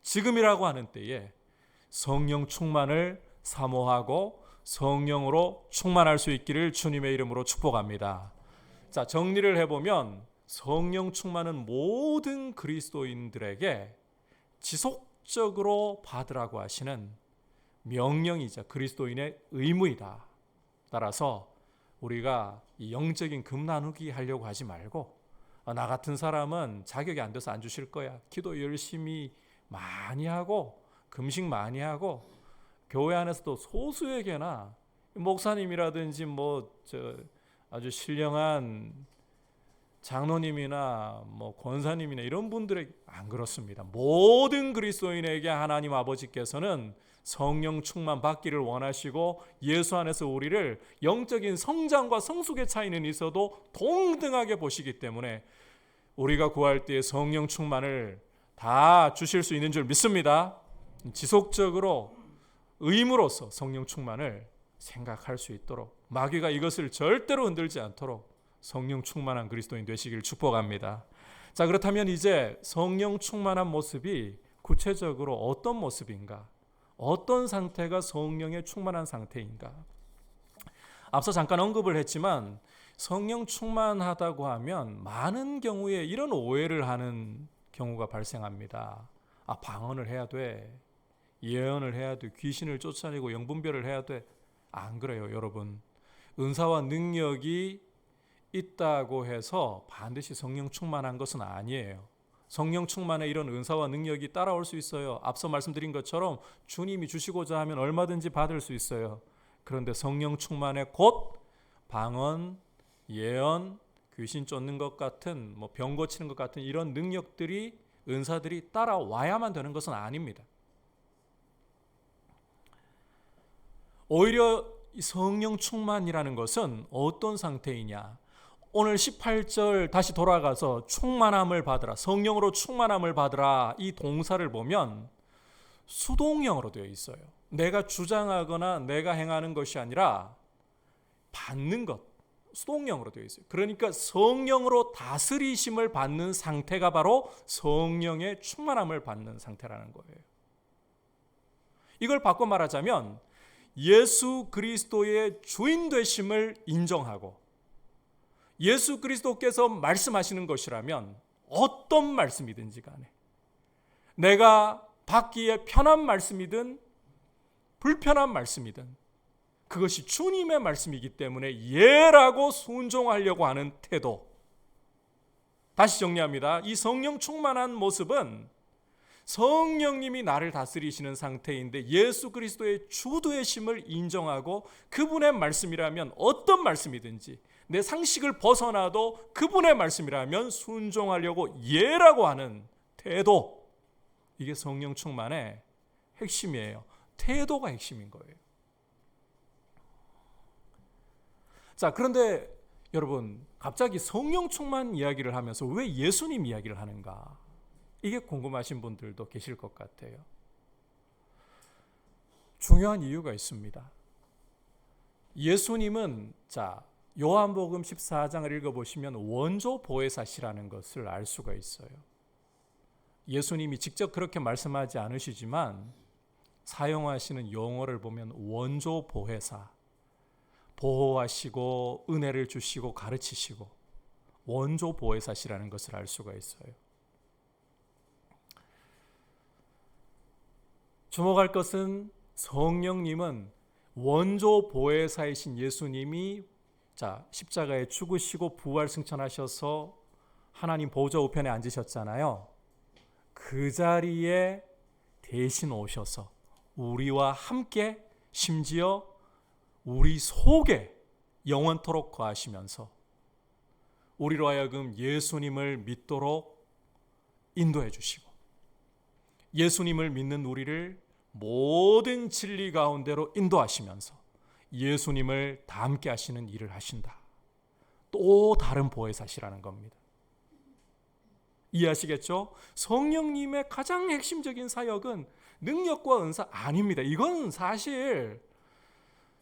지금이라고 하는 때에 성령 충만을 사모하고 성령으로 충만할 수 있기를 주님의 이름으로 축복합니다. 자, 정리를 해보면 성령 충만은 모든 그리스도인들에게 지속적으로 받으라고 하시는 명령이자 그리스도인의 의무이다. 따라서 우리가 이 영적인 금 나누기 하려고 하지 말고, 나 같은 사람은 자격이 안 돼서 안 주실 거야, 기도 열심히 많이 하고 금식 많이 하고, 교회 안에서도 소수에게나 목사님이라든지 아주 신령한 장로님이나 권사님이나 이런 분들에게 안 그렇습니다. 모든 그리스도인에게 하나님 아버지께서는 성령 충만 받기를 원하시고 예수 안에서 우리를 영적인 성장과 성숙의 차이는 있어도 동등하게 보시기 때문에 우리가 구할 때에 성령 충만을 다 주실 수 있는 줄 믿습니다. 지속적으로 의무로서 성령 충만을 생각할 수 있도록, 마귀가 이것을 절대로 흔들지 않도록 성령 충만한 그리스도인 되시길 축복합니다. 자, 그렇다면 이제 성령 충만한 모습이 구체적으로 어떤 모습인가? 어떤 상태가 성령의 충만한 상태인가? 앞서 잠깐 언급을 했지만 성령 충만하다고 하면 많은 경우에 이런 오해를 하는 경우가 발생합니다. 방언을 해야 돼, 예언을 해야 돼, 귀신을 쫓아내고 영분별을 해야 돼. 안 그래요, 여러분. 은사와 능력이 있다고 해서 반드시 성령 충만한 것은 아니에요. 성령 충만에 이런 은사와 능력이 따라올 수 있어요. 앞서 말씀드린 것처럼 주님이 주시고자 하면 얼마든지 받을 수 있어요. 그런데 성령 충만에 곧 방언, 예언, 귀신 쫓는 것 같은, 병 고치는 것 같은 이런 능력들이, 은사들이 따라와야만 되는 것은 아닙니다. 오히려 성령 충만이라는 것은 어떤 상태이냐? 오늘 18절 다시 돌아가서 충만함을 받으라, 성령으로 충만함을 받으라, 이 동사를 보면 수동형으로 되어 있어요. 내가 주장하거나 내가 행하는 것이 아니라 받는 것, 수동형으로 되어 있어요. 그러니까 성령으로 다스리심을 받는 상태가 바로 성령의 충만함을 받는 상태라는 거예요. 이걸 바꿔 말하자면 예수 그리스도의 주인 되심을 인정하고, 예수 그리스도께서 말씀하시는 것이라면 어떤 말씀이든지 간에 내가 받기에 편한 말씀이든 불편한 말씀이든 그것이 주님의 말씀이기 때문에 예라고 순종하려고 하는 태도. 다시 정리합니다. 이 성령 충만한 모습은 성령님이 나를 다스리시는 상태인데 예수 그리스도의 주되심을 인정하고 그분의 말씀이라면 어떤 말씀이든지 내 상식을 벗어나도 그분의 말씀이라면 순종하려고 예라고 하는 태도. 이게 성령 충만의 핵심이에요. 태도가 핵심인 거예요. 자, 그런데 여러분, 갑자기 성령 충만 이야기를 하면서 왜 예수님 이야기를 하는가? 이게 궁금하신 분들도 계실 것 같아요. 중요한 이유가 있습니다. 예수님은, 요한복음 14장을 읽어보시면 원조 보혜사시라는 것을 알 수가 있어요. 예수님이 직접 그렇게 말씀하지 않으시지만 사용하시는 용어를 보면 원조 보혜사, 보호하시고 은혜를 주시고 가르치시고 원조 보혜사시라는 것을 알 수가 있어요. 주목할 것은 성령님은 원조 보혜사이신 예수님이 십자가에 죽으시고 부활 승천하셔서 하나님 보좌 우편에 앉으셨잖아요. 그 자리에 대신 오셔서 우리와 함께 심지어 우리 속에 영원토록 거하시면서 우리로 하여금 예수님을 믿도록 인도해 주시고 예수님을 믿는 우리를 모든 진리 가운데로 인도하시면서 예수님을 닮게 하시는 일을 하신다. 또 다른 보혜사시라는 겁니다. 이해하시겠죠? 성령님의 가장 핵심적인 사역은 능력과 은사 아닙니다. 이건 사실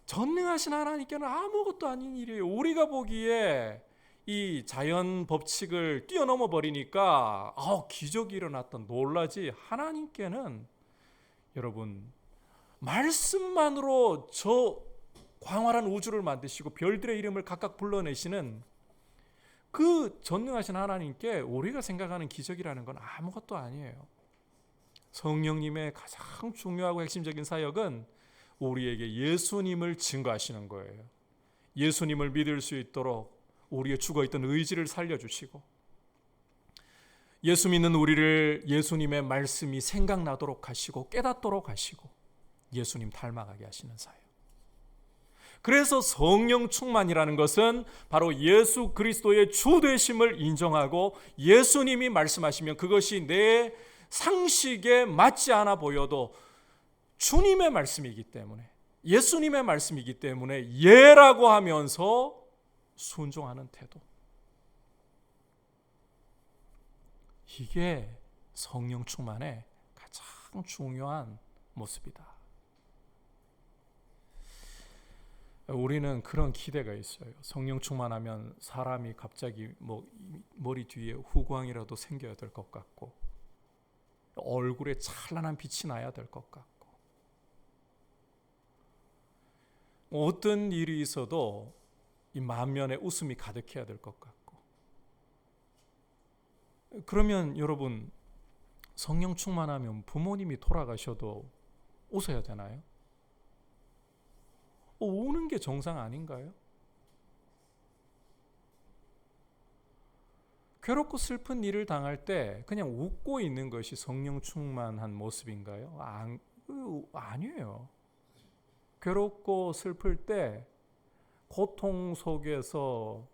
전능하신 하나님께는 아무것도 아닌 일이에요. 우리가 보기에 이 자연 법칙을 뛰어넘어 버리니까 기적이 일어났다 놀라지, 하나님께는 여러분 말씀만으로 저 광활한 우주를 만드시고 별들의 이름을 각각 불러내시는 그 전능하신 하나님께 우리가 생각하는 기적이라는 건 아무것도 아니에요. 성령님의 가장 중요하고 핵심적인 사역은 우리에게 예수님을 증거하시는 거예요. 예수님을 믿을 수 있도록 우리의 죽어있던 의지를 살려주시고 예수 믿는 우리를 예수님의 말씀이 생각나도록 하시고 깨닫도록 하시고 예수님 닮아가게 하시는 사역. 그래서 성령 충만이라는 것은 바로 예수 그리스도의 주 되심을 인정하고 예수님이 말씀하시면 그것이 내 상식에 맞지 않아 보여도 주님의 말씀이기 때문에, 예수님의 말씀이기 때문에 예라고 하면서 순종하는 태도. 이게 성령 충만의 가장 중요한 모습이다. 우리는 그런 기대가 있어요. 성령 충만하면 사람이 갑자기 머리 뒤에 후광이라도 생겨야 될 것 같고 얼굴에 찬란한 빛이 나야 될 것 같고 어떤 일이 있어도 이 만면에 웃음이 가득해야 될 것 같고. 그러면 여러분 성령 충만하면 부모님이 돌아가셔도 웃어야 되나요? 우는 게 정상 아닌가요? 괴롭고 슬픈 일을 당할 때 그냥 웃고 있는 것이 성령 충만한 모습인가요? 아니에요. 괴롭고 슬플 때 고통 속에서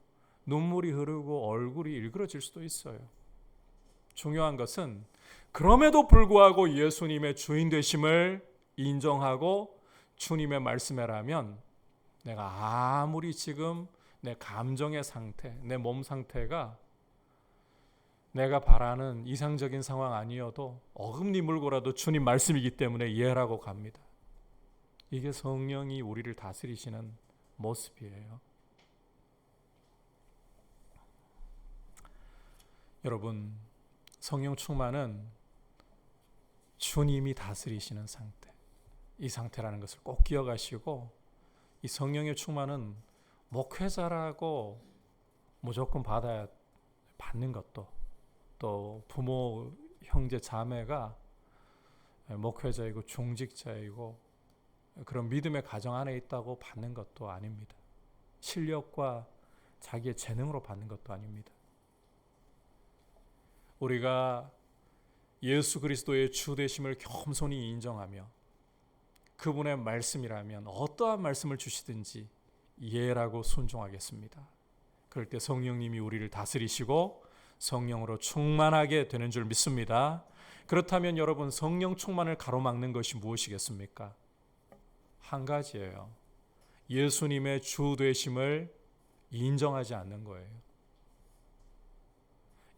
눈물이 흐르고 얼굴이 일그러질 수도 있어요. 중요한 것은 그럼에도 불구하고 예수님의 주인 되심을 인정하고 주님의 말씀에라면 내가 아무리 지금 내 감정의 상태, 내 몸 상태가 내가 바라는 이상적인 상황 아니어도 어금니 물고라도 주님 말씀이기 때문에 예라고 갑니다. 이게 성령이 우리를 다스리시는 모습이에요. 여러분, 성령 충만은 주님이 다스리시는 상태, 이 상태라는 것을 꼭 기억하시고, 이 성령의 충만은 목회자라고 무조건 받는 것도, 또 부모, 형제, 자매가 목회자이고 중직자이고 그런 믿음의 가정 안에 있다고 받는 것도 아닙니다. 실력과 자기의 재능으로 받는 것도 아닙니다. 우리가 예수 그리스도의 주 되심을 겸손히 인정하며 그분의 말씀이라면 어떠한 말씀을 주시든지 예라고 순종하겠습니다. 그럴 때 성령님이 우리를 다스리시고 성령으로 충만하게 되는 줄 믿습니다. 그렇다면 여러분, 성령 충만을 가로막는 것이 무엇이겠습니까? 한 가지예요. 예수님의 주 되심을 인정하지 않는 거예요.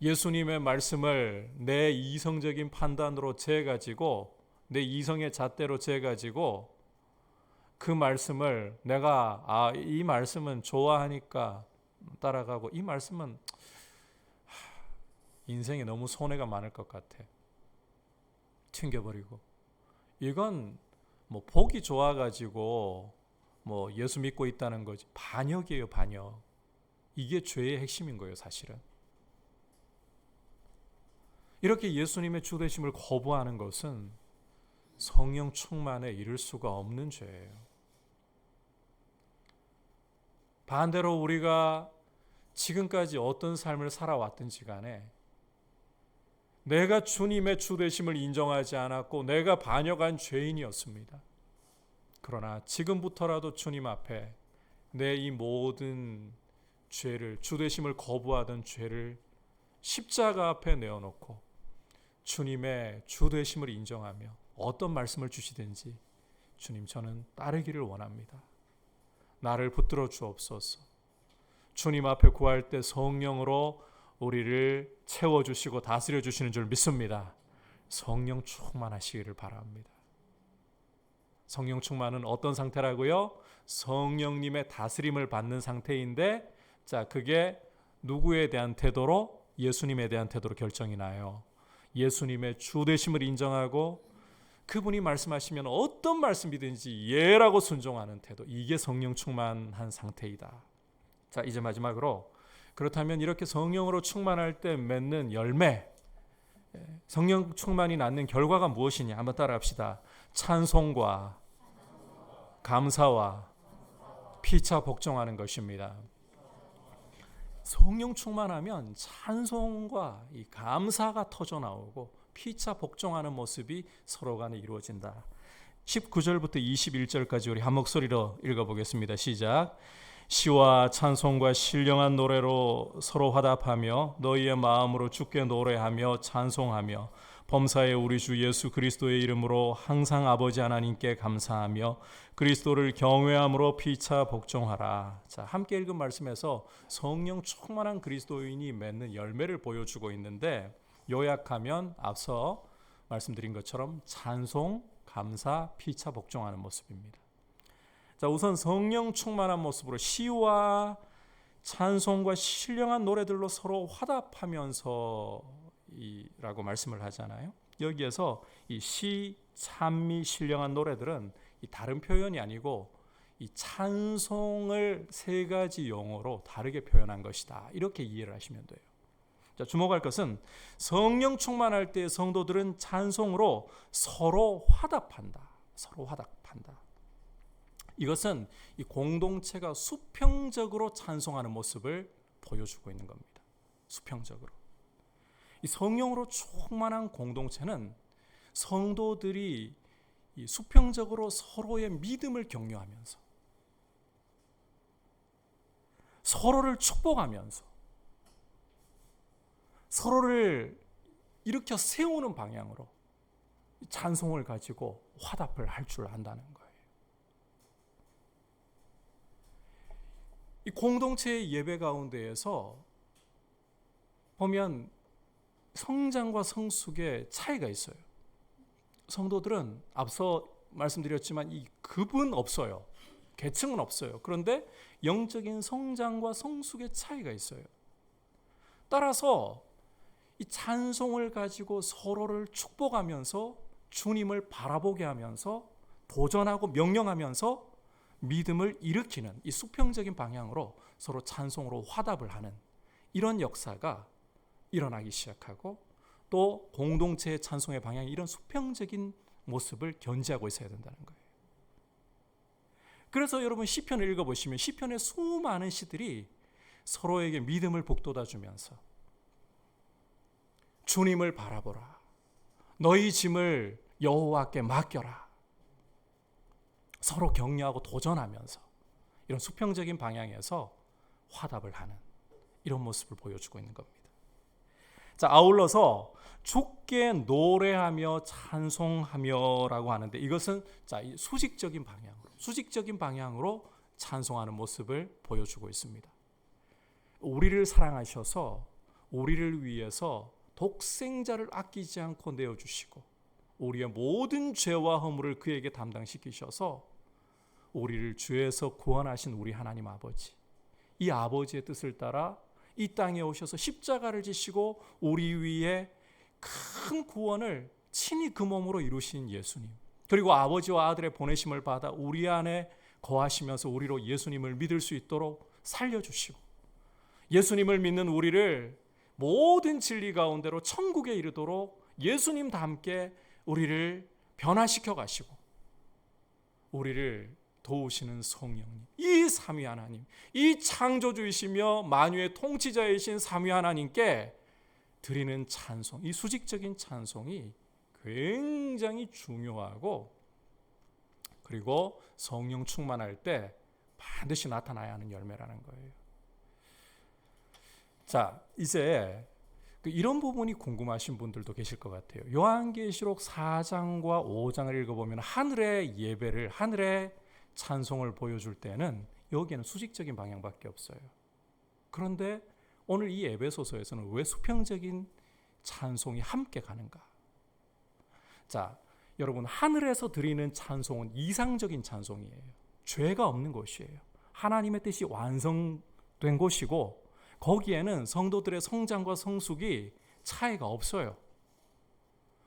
예수님의 말씀을 내 이성적인 판단으로 재가지고, 내 이성의 잣대로 재가지고 그 말씀을 내가 이 말씀은 좋아하니까 따라가고, 이 말씀은 인생에 너무 손해가 많을 것 같아, 튕겨버리고. 이건 보기 좋아가지고 예수 믿고 있다는 거지. 반역이에요, 반역. 이게 죄의 핵심인 거예요, 사실은. 이렇게 예수님의 주 되심을 거부하는 것은 성령 충만에 이를 수가 없는 죄예요. 반대로 우리가 지금까지 어떤 삶을 살아왔든지 간에 내가 주님의 주되심을 인정하지 않았고 내가 반역한 죄인이었습니다. 그러나 지금부터라도 주님 앞에 내 이 모든 죄를, 주되심을 거부하던 죄를 십자가 앞에 내어놓고 주님의 주되심을 인정하며 어떤 말씀을 주시든지 주님, 저는 따르기를 원합니다. 나를 붙들어 주옵소서. 주님 앞에 구할 때 성령으로 우리를 채워주시고 다스려 주시는 줄 믿습니다. 성령 충만하시기를 바랍니다. 성령 충만은 어떤 상태라고요? 성령님의 다스림을 받는 상태인데, 자, 그게 누구에 대한 태도로? 예수님에 대한 태도로 결정이 나요. 예수님의 주되심을 인정하고 그분이 말씀하시면 어떤 말씀이든지 예라고 순종하는 태도, 이게 성령 충만한 상태이다. 자, 이제 마지막으로, 그렇다면 이렇게 성령으로 충만할 때 맺는 열매, 성령 충만이 낳는 결과가 무엇이냐? 한번 따라합시다. 찬송과 감사와 피차 복종하는 것입니다. 성령 충만하면 찬송과 이 감사가 터져 나오고 피차 복종하는 모습이 서로 간에 이루어진다. 19절부터 21절까지 우리 한 목소리로 읽어보겠습니다. 시작. 시와 찬송과 신령한 노래로 서로 화답하며 너희의 마음으로 주께 노래하며 찬송하며 범사의 우리 주 예수 그리스도의 이름으로 항상 아버지 하나님께 감사하며 그리스도를 경외함으로 피차 복종하라. 자, 함께 읽은 말씀에서 성령 충만한 그리스도인이 맺는 열매를 보여주고 있는데, 요약하면 앞서 말씀드린 것처럼 찬송, 감사, 피차 복종하는 모습입니다. 자, 우선 성령 충만한 모습으로 시와 찬송과 신령한 노래들로 서로 화답하면서 라고 말씀을 하잖아요. 여기에서 이 시, 찬미, 신령한 노래들은 이 다른 표현이 아니고 이 찬송을 세 가지 용어로 다르게 표현한 것이다. 이렇게 이해를 하시면 돼요. 자, 주목할 것은 성령 충만할 때 성도들은 찬송으로 서로 화답한다. 서로 화답한다. 이것은 이 공동체가 수평적으로 찬송하는 모습을 보여주고 있는 겁니다. 수평적으로. 이 성령으로 충만한 공동체는 성도들이 이 수평적으로 서로의 믿음을 격려하면서 서로를 축복하면서 서로를 일으켜 세우는 방향으로 찬송을 가지고 화답을 할 줄 안다는 거예요. 이 공동체의 예배 가운데에서 보면 성장과 성숙의 차이가 있어요. 성도들은 앞서 말씀드렸지만 이 급은 없어요. 계층은 없어요. 그런데 영적인 성장과 성숙의 차이가 있어요. 따라서 이 찬송을 가지고 서로를 축복하면서 주님을 바라보게 하면서 도전하고 명령하면서 믿음을 일으키는 이 수평적인 방향으로 서로 찬송으로 화답을 하는 이런 역사가 일어나기 시작하고, 또 공동체의 찬송의 방향이 이런 수평적인 모습을 견지하고 있어야 된다는 거예요. 그래서 여러분 시편을 읽어보시면 시편의 수많은 시들이 서로에게 믿음을 북돋아주면서 주님을 바라보라, 너희 짐을 여호와께 맡겨라, 서로 격려하고 도전하면서 이런 수평적인 방향에서 화답을 하는 이런 모습을 보여주고 있는 겁니다. 자, 아울러서 주께 노래하며 찬송하며라고 하는데, 이것은 자, 이 수직적인 방향으로 찬송하는 모습을 보여주고 있습니다. 우리를 사랑하셔서 우리를 위해서 독생자를 아끼지 않고 내어주시고 우리의 모든 죄와 허물을 그에게 담당시키셔서 우리를 죄에서 구원하신 우리 하나님 아버지, 이 아버지의 뜻을 따라 이 땅에 오셔서 십자가를 지시고 우리 위에 큰 구원을 친히 그 몸으로 이루신 예수님, 그리고 아버지와 아들의 보내심을 받아 우리 안에 거하시면서 우리로 예수님을 믿을 수 있도록 살려주시고, 예수님을 믿는 우리를 모든 진리 가운데로 천국에 이르도록 예수님과 함께 우리를 변화시켜 가시고 우리를 도우시는 성령님, 이 삼위 하나님, 이 창조주이시며 만유의 통치자이신 삼위 하나님께 드리는 찬송, 이 수직적인 찬송이 굉장히 중요하고, 그리고 성령 충만할 때 반드시 나타나야 하는 열매라는 거예요. 자, 이제 이런 부분이 궁금하신 분들도 계실 것 같아요. 요한계시록 4장과 5장을 읽어보면 하늘의 예배를, 하늘의 찬송을 보여줄 때는 여기에는 수직적인 방향밖에 없어요. 그런데 오늘 이 에베소서에서는 왜 수평적인 찬송이 함께 가는가? 자, 여러분, 하늘에서 드리는 찬송은 이상적인 찬송이에요. 죄가 없는 곳이에요. 하나님의 뜻이 완성된 곳이고, 거기에는 성도들의 성장과 성숙이 차이가 없어요.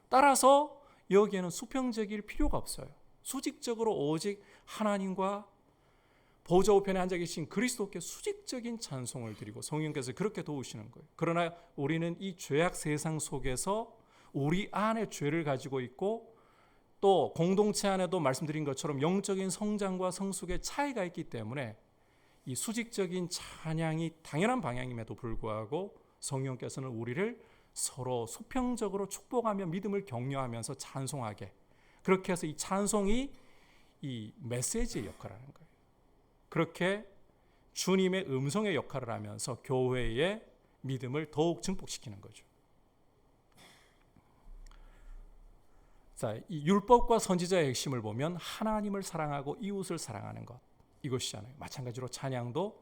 따라서 여기에는 수평적일 필요가 없어요. 수직적으로 오직 하나님과 보좌 우편에 앉아 계신 그리스도께 수직적인 찬송을 드리고, 성령께서 그렇게 도우시는 거예요. 그러나 우리는 이 죄악 세상 속에서 우리 안에 죄를 가지고 있고, 또 공동체 안에도 말씀드린 것처럼 영적인 성장과 성숙의 차이가 있기 때문에 이 수직적인 찬양이 당연한 방향임에도 불구하고 성령께서는 우리를 서로 수평적으로 축복하며 믿음을 격려하면서 찬송하게, 그렇게 해서 이 찬송이 이 메시지의 역할을 하는 거예요. 그렇게 주님의 음성의 역할을 하면서 교회의 믿음을 더욱 증폭시키는 거죠. 자, 이 율법과 선지자의 핵심을 보면 하나님을 사랑하고 이웃을 사랑하는 것, 이것이잖아요. 마찬가지로 찬양도,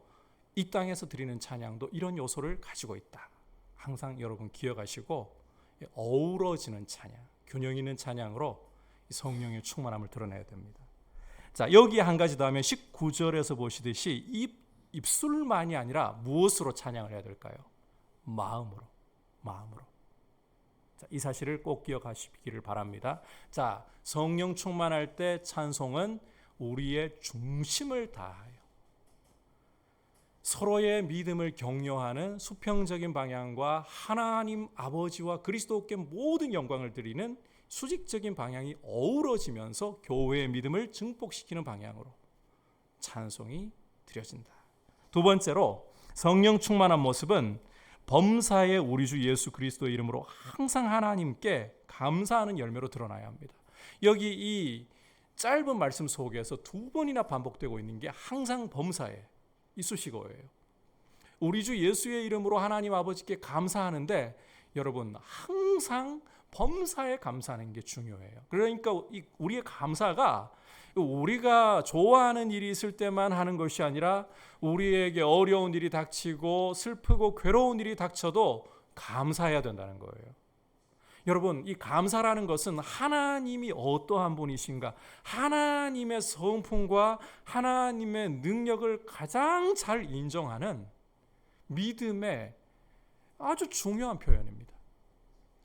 이 땅에서 드리는 찬양도 이런 요소를 가지고 있다. 항상 여러분 기억하시고, 어우러지는 찬양, 균형 있는 찬양으로 성령의 충만함을 드러내야 됩니다. 자, 여기에 한 가지 더 하면 19절에서 보시듯이 입술만이 아니라 무엇으로 찬양을 해야 될까요? 마음으로. 자, 이 사실을 꼭 기억하시기를 바랍니다. 자, 성령 충만할 때 찬송은 우리의 중심을 다하여 서로의 믿음을 격려하는 수평적인 방향과 하나님 아버지와 그리스도께 모든 영광을 드리는 수직적인 방향이 어우러지면서 교회의 믿음을 증폭시키는 방향으로 찬송이 드려진다. 두 번째로, 성령 충만한 모습은 범사의 우리 주 예수 그리스도의 이름으로 항상 하나님께 감사하는 열매로 드러나야 합니다. 여기 이 짧은 말씀 속에서 두 번이나 반복되고 있는 게 항상 범사에, 이 수식어예요. 우리 주 예수의 이름으로 하나님 아버지께 감사하는데, 여러분, 항상 범사에 감사하는 게 중요해요. 그러니까 우리의 감사가 우리가 좋아하는 일이 있을 때만 하는 것이 아니라 우리에게 어려운 일이 닥치고 슬프고 괴로운 일이 닥쳐도 감사해야 된다는 거예요. 여러분, 이 감사라는 것은 하나님이 어떠한 분이신가, 하나님의 성품과 하나님의 능력을 가장 잘 인정하는 믿음의 아주 중요한 표현입니다.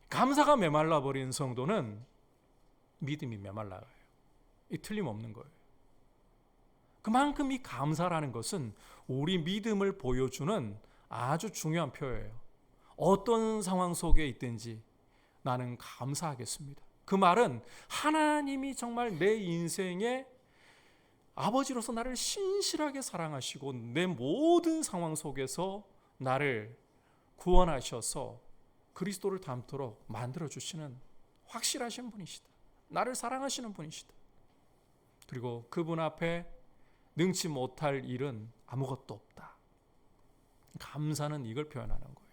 감사가 메말라 버린 성도는 믿음이 메말라요. 이 틀림없는 거예요. 그만큼 이 감사라는 것은 우리 믿음을 보여주는 아주 중요한 표예요. 어떤 상황 속에 있든지 나는 감사하겠습니다. 그 말은 하나님이 정말 내 인생의 아버지로서 나를 신실하게 사랑하시고 내 모든 상황 속에서 나를 구원하셔서 그리스도를 닮도록 만들어주시는 확실하신 분이시다. 나를 사랑하시는 분이시다. 그리고 그분 앞에 능치 못할 일은 아무것도 없다. 감사는 이걸 표현하는 거예요.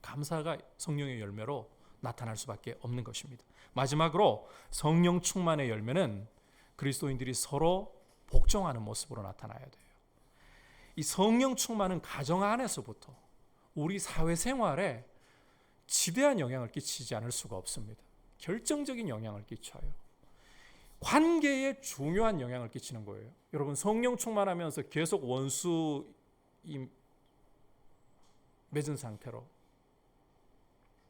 감사가 성령의 열매로 나타날 수밖에 없는 것입니다. 마지막으로, 성령 충만의 열매는 그리스도인들이 서로 복종하는 모습으로 나타나야 돼요. 이 성령 충만은 가정 안에서부터 우리 사회생활에 지대한 영향을 끼치지 않을 수가 없습니다. 결정적인 영향을 끼쳐요. 관계에 중요한 영향을 끼치는 거예요. 여러분, 성령 충만하면서 계속 원수 맺은 상태로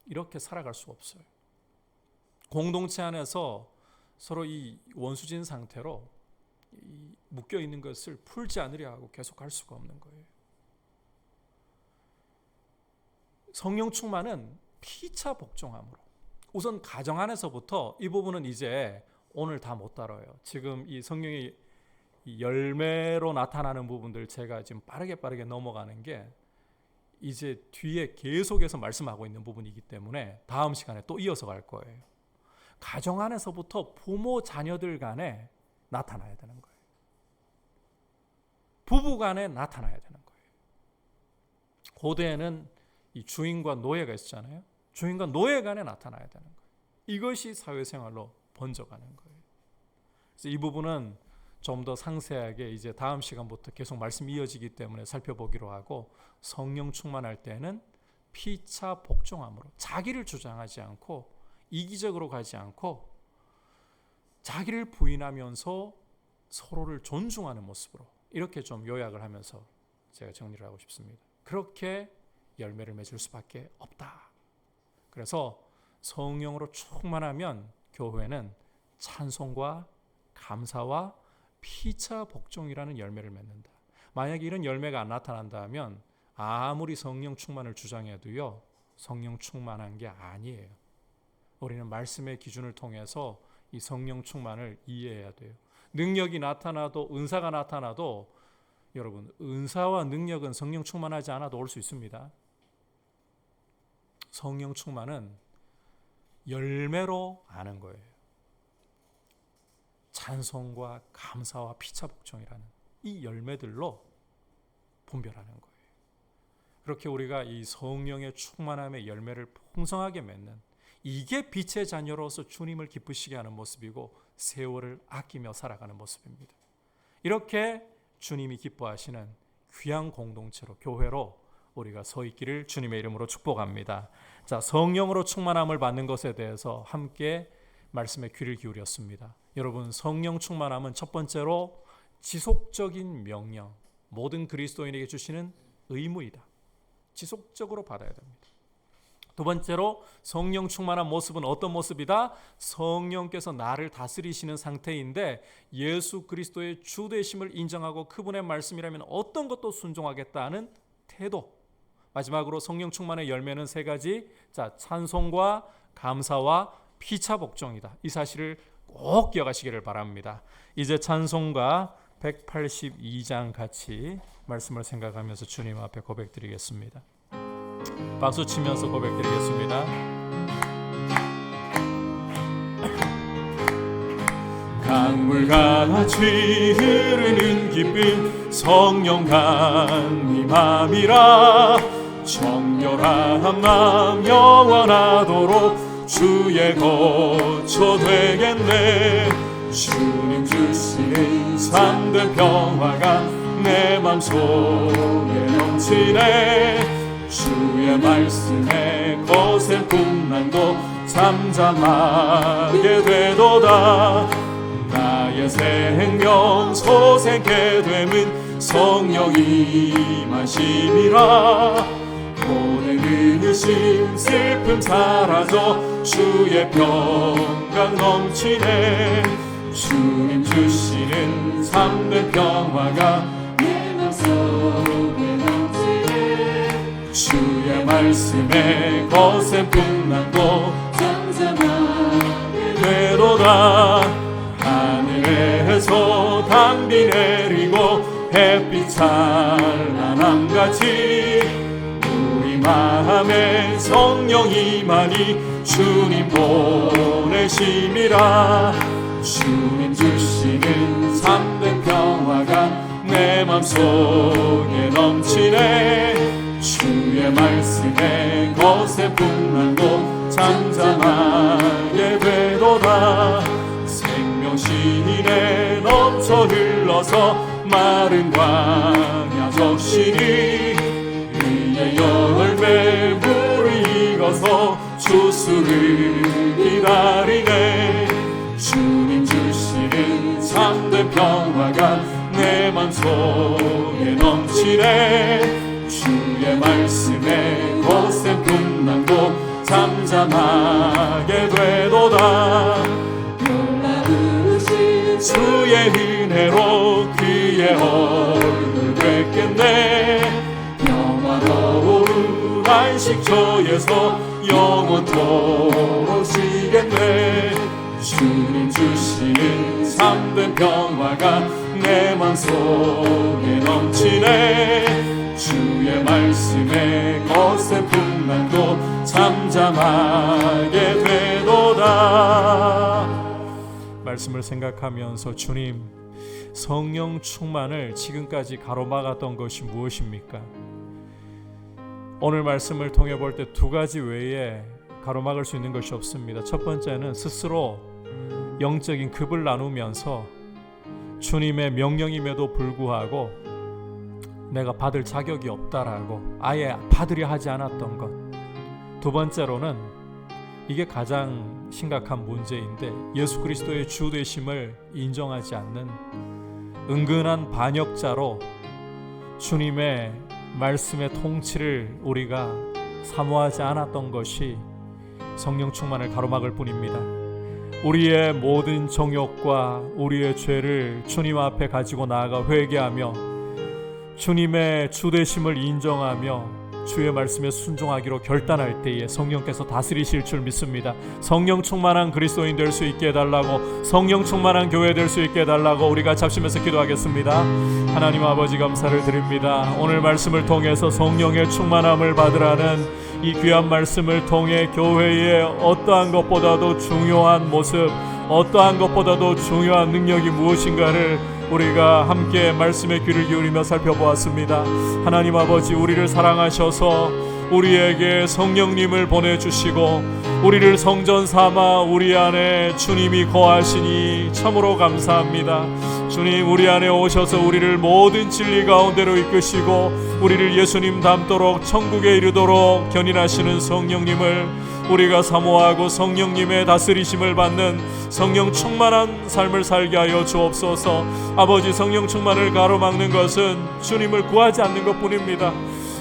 이렇게 살아갈 수 없어요. 공동체 안에서 서로 이 원수진 상태로 묶여 있는 것을 풀지 않으려 하고 계속 할 수가 없는 거예요. 성령 충만은 피차 복종함으로, 우선 가정 안에서부터, 이 부분은 이제 오늘 다 못 다뤄요. 지금 이 성령의 이 열매로 나타나는 부분들 제가 지금 빠르게 넘어가는 게 이제 뒤에 계속해서 말씀하고 있는 부분이기 때문에 다음 시간에 또 이어서 갈 거예요. 가정 안에서부터 부모 자녀들 간에 나타나야 되는 거예요. 부부 간에 나타나야 되는 거예요. 고대에는 이 주인과 노예가 있었잖아요. 주인과 노예 간에 나타나야 되는 거예요. 이것이 사회생활로 번져가는 거예요. 그래서 이 부분은 좀 더 상세하게 이제 다음 시간부터 계속 말씀이 이어지기 때문에 살펴보기로 하고, 성령 충만할 때는 피차 복종함으로 자기를 주장하지 않고 이기적으로 가지 않고 자기를 부인하면서 서로를 존중하는 모습으로, 이렇게 좀 요약을 하면서 제가 정리를 하고 싶습니다. 그렇게 열매를 맺을 수밖에 없다. 그래서 성령으로 충만하면 교회는 찬송과 감사와 피차 복종이라는 열매를 맺는다. 만약에 이런 열매가 안 나타난다 하면 아무리 성령 충만을 주장해도요, 성령 충만한 게 아니에요. 우리는 말씀의 기준을 통해서 이 성령 충만을 이해해야 돼요. 능력이 나타나도, 은사가 나타나도, 여러분, 은사와 능력은 성령 충만하지 않아도 올 수 있습니다. 성령 충만은 열매로 아는 거예요. 찬송과 감사와 피차 복종이라는 이 열매들로 분별하는 거예요. 그렇게 우리가 이 성령의 충만함의 열매를 풍성하게 맺는, 이게 빛의 자녀로서 주님을 기쁘시게 하는 모습이고 세월을 아끼며 살아가는 모습입니다. 이렇게 주님이 기뻐하시는 귀한 공동체로, 교회로 우리가 서 있기를 주님의 이름으로 축복합니다. 자, 성령으로 충만함을 받는 것에 대해서 함께 말씀에 귀를 기울였습니다. 여러분, 성령 충만함은 첫 번째로 지속적인 명령, 모든 그리스도인에게 주시는 의무이다. 지속적으로 받아야 됩니다. 두 번째로 성령 충만한 모습은 어떤 모습이다? 성령께서 나를 다스리시는 상태인데 예수 그리스도의 주 되심을 인정하고 그분의 말씀이라면 어떤 것도 순종하겠다는 태도. 마지막으로 성령 충만의 열매는 세 가지. 자, 찬송과 감사와 피차 복종이다. 이 사실을 꼭 기억하시기를 바랍니다. 이제 찬송가 182장 같이 말씀을 생각하면서 주님 앞에 고백드리겠습니다. 박수 치면서 고백드리겠습니다. 강물같이 흐르는 기쁨 성령 강림함이라. 정결한 마음 영원하도록 주의 거처 되겠네. 주님 주시는 참된 평화가 내 맘속에 넘치네. 주의 말씀에 거센 풍랑도 잠잠하게 되도다. 나의 생명 소생케 됨은 성령이 임하심이라. 모든 의심 슬픔 사라져 주의 평강 넘치네. 주님 주시는 참된 평화가 내 맘속에 넘치네. 주의 말씀에 거센 풍랑도 잠잠하게 되도다. 하늘에서 단비 내리고 햇빛 찬란함같이 우리 마음에 성령이 많이 주님 보내심이라. 주님 주시는 참된 평화가 내 맘속에 넘치네. 주의 말씀에 거센 풍랑도 잠잠하게 되도다. 생명신에 넘쳐 흘러서 마른 광야 적시니 의의 열매 물을 익어서 주수를 기다리네. 주님 주시는 참된 평화가 내 맘속에 넘치네. 주의 말씀에 거센 풍랑도 잠잠하게 되도다. 놀라우신 주의 은혜로 그의 얼굴 뵙겠네. 평화로운 안식처에서 영원토록 쉬겠네. 주님 주시는 참된 평화가 내 맘속에 넘치네. 주의 말씀에 거센 풍랑도 잠잠하게 되도다. 말씀을 생각하면서 주님, 성령 충만을 지금까지 가로막았던 것이 무엇입니까? 오늘 말씀을 통해 볼 때 두 가지 외에 가로막을 수 있는 것이 없습니다. 첫 번째는 스스로 영적인 급을 나누면서 주님의 명령임에도 불구하고 내가 받을 자격이 없다라고 아예 받으려 하지 않았던 것. 두 번째로는 이게 가장 심각한 문제인데, 예수 그리스도의 주 되심을 인정하지 않는 은근한 반역자로 주님의 말씀의 통치를 우리가 사모하지 않았던 것이 성령 충만을 가로막을 뿐입니다. 우리의 모든 정욕과 우리의 죄를 주님 앞에 가지고 나아가 회개하며 주님의 주 되심을 인정하며 주의 말씀에 순종하기로 결단할 때에 성령께서 다스리실 줄 믿습니다. 성령 충만한 그리스도인 될 수 있게 해달라고, 성령 충만한 교회 될 수 있게 해달라고 우리가 잡심해서 기도하겠습니다. 하나님 아버지, 감사를 드립니다. 오늘 말씀을 통해서 성령의 충만함을 받으라는 이 귀한 말씀을 통해 교회의 어떠한 것보다도 중요한 모습, 어떠한 것보다도 중요한 능력이 무엇인가를 우리가 함께 말씀에 귀를 기울이며 살펴보았습니다. 하나님 아버지, 우리를 사랑하셔서 우리에게 성령님을 보내주시고 우리를 성전 삼아 우리 안에 주님이 거하시니 참으로 감사합니다. 주님, 우리 안에 오셔서 우리를 모든 진리 가운데로 이끄시고 우리를 예수님 닮도록 천국에 이르도록 견인하시는 성령님을 우리가 사모하고 성령님의 다스리심을 받는 성령 충만한 삶을 살게 하여 주옵소서. 아버지, 성령 충만을 가로막는 것은 주님을 구하지 않는 것뿐입니다.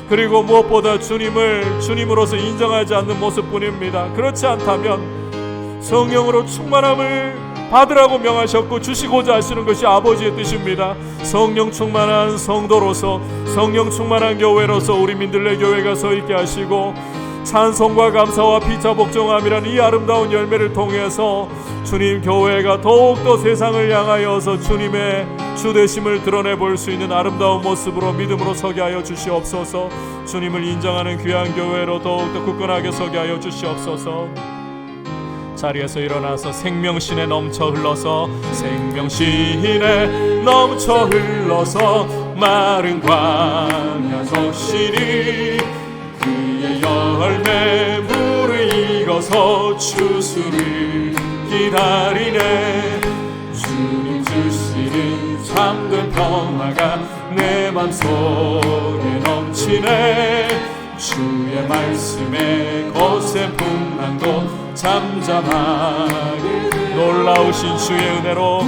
그리고 무엇보다 주님을 주님으로서 인정하지 않는 모습뿐입니다. 그렇지 않다면 성령으로 충만함을 받으라고 명하셨고 주시고자 하시는 것이 아버지의 뜻입니다. 성령 충만한 성도로서, 성령 충만한 교회로서 우리 민들레 교회가 서 있게 하시고 찬송과 감사와 피차 복종함이란 이 아름다운 열매를 통해서 주님 교회가 더욱더 세상을 향하여서 주님의 주되심을 드러내볼 수 있는 아름다운 모습으로 믿음으로 서게 하여 주시옵소서. 주님을 인정하는 귀한 교회로 더욱더 굳건하게 서게 하여 주시옵소서. 자리에서 일어나서 생명신에 넘쳐 흘러서, 생명신에 넘쳐 흘러서 마른 광야 적시리 그의 열매 무르익어서 추수를 기다리네. 주님 주시는 참된 평화가 내 맘속에 넘치네. 주의 말씀에 거센 풍랑도 잠잠하게 놀라우신 주의 은혜로,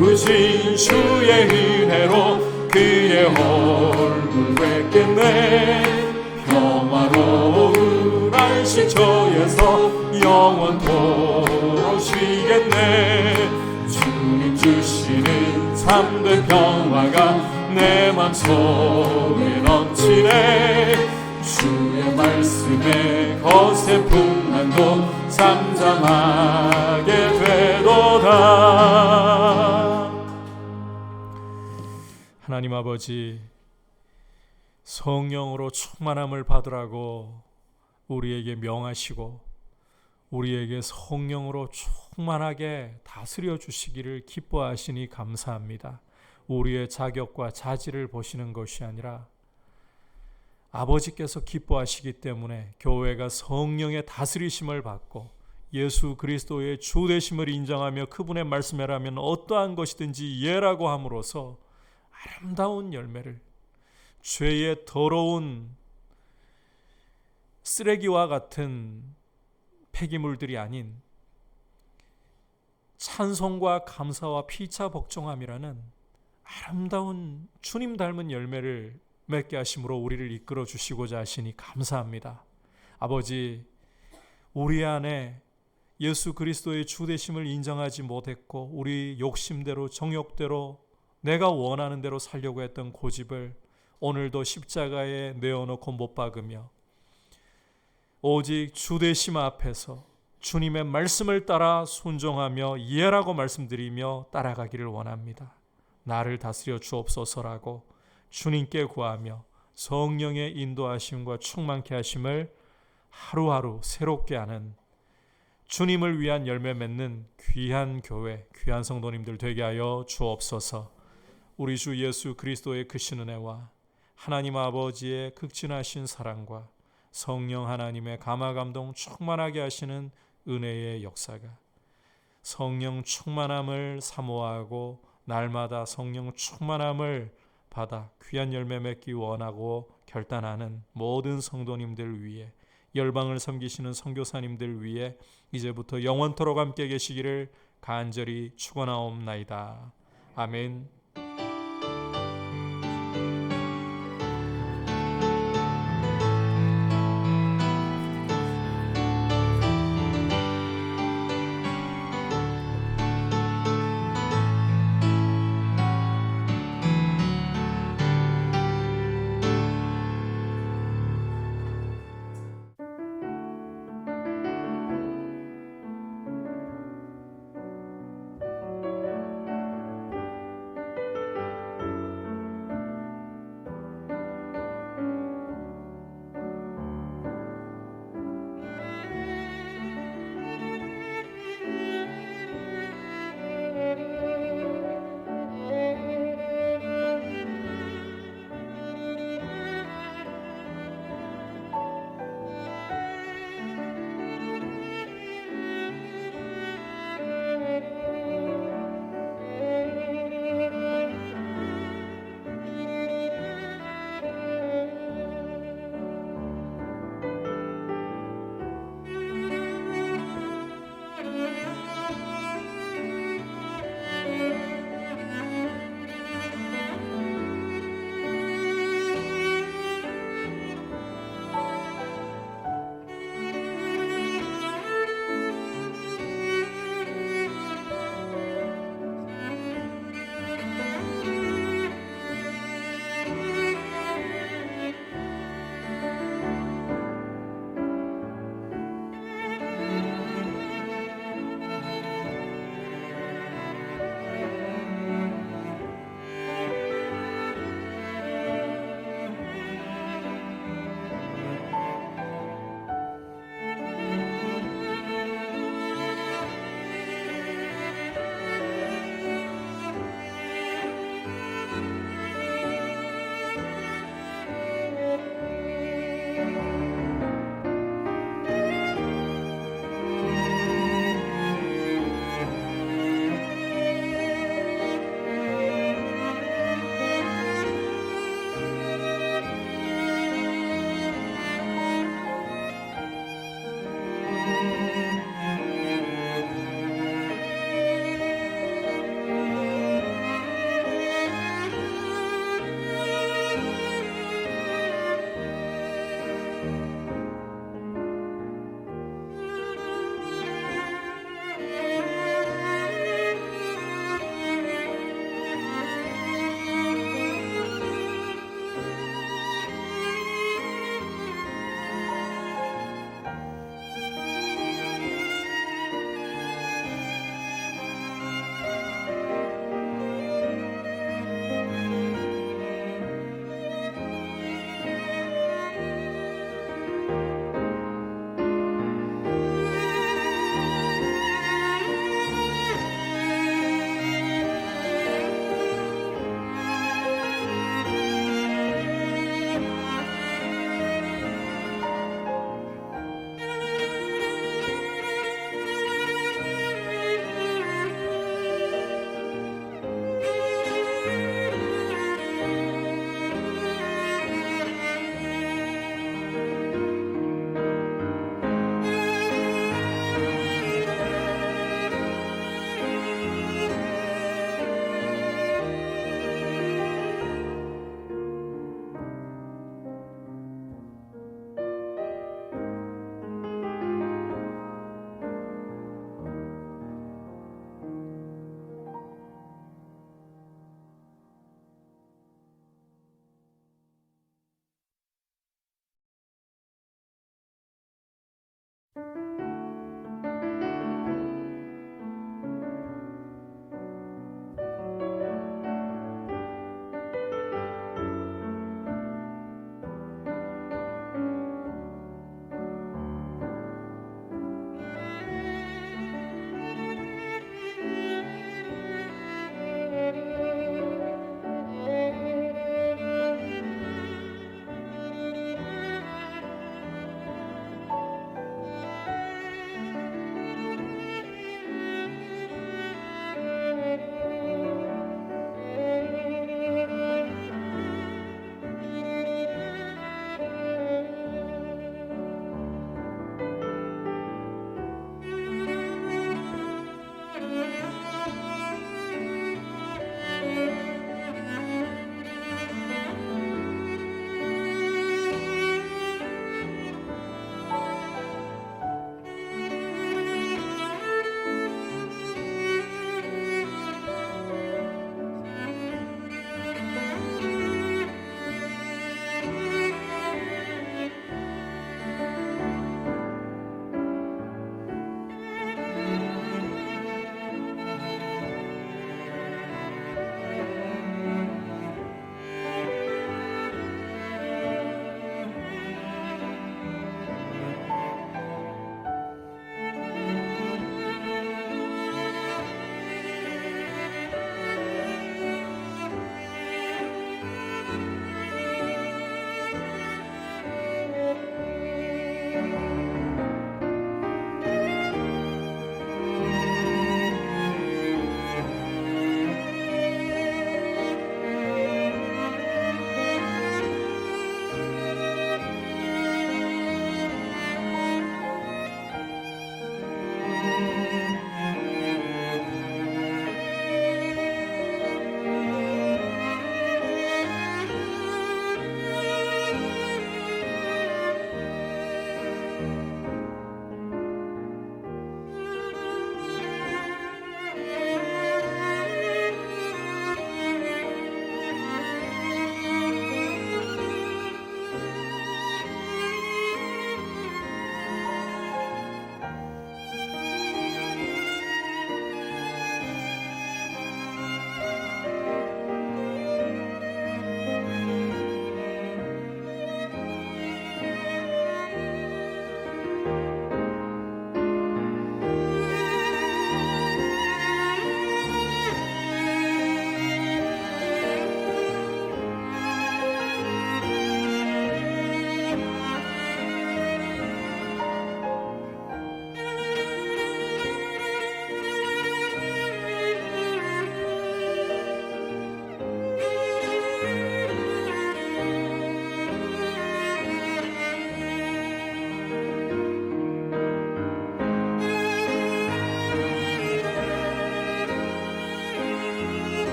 우신 주의 은혜로 그의 얼굴 뵙겠네. 평화로운 안식처에서 영원토록 쉬겠네. 주님 주시는 참된 평화가 내 맘속에 넘치네. 주의 말씀에 거센 풍랑도 잠잠하게 되도다. 하나님 아버지, 성령으로 충만함을 받으라고 우리에게 명하시고 우리에게 성령으로 충만하게 다스려 주시기를 기뻐하시니 감사합니다. 우리의 자격과 자질을 보시는 것이 아니라 아버지께서 기뻐하시기 때문에 교회가 성령의 다스리심을 받고 예수 그리스도의 주 되심을 인정하며 그분의 말씀이라면 어떠한 것이든지 예라고 함으로써 아름다운 열매를, 죄의 더러운 쓰레기와 같은 폐기물들이 아닌 찬송과 감사와 피차 복종함이라는 아름다운 주님 닮은 열매를 맺게 하심으로 우리를 이끌어 주시고자 하시니 감사합니다. 아버지, 우리 안에 예수 그리스도의 주 되심을 인정하지 못했고 우리 욕심대로 정욕대로 내가 원하는 대로 살려고 했던 고집을 오늘도 십자가에 내어놓고 못 박으며 오직 주 되심 앞에서 주님의 말씀을 따라 순종하며 예라고 말씀드리며 따라가기를 원합니다. 나를 다스려 주옵소서라고 주님께 구하며 성령의 인도하심과 충만케 하심을 하루하루 새롭게 하는 주님을 위한 열매 맺는 귀한 교회, 귀한 성도님들 되게 하여 주옵소서. 우리 주 예수 그리스도의 크신 은혜와 하나님 아버지의 극진하신 사랑과 성령 하나님의 감화감동 충만하게 하시는 은혜의 역사가 성령 충만함을 사모하고 날마다 성령 충만함을 받아 귀한 열매 맺기 원하고 결단하는 모든 성도님들 위해 열방을 섬기시는 선교사님들 위해 이제부터 영원토록 함께 계시기를 간절히 축원하옵나이다. 아멘.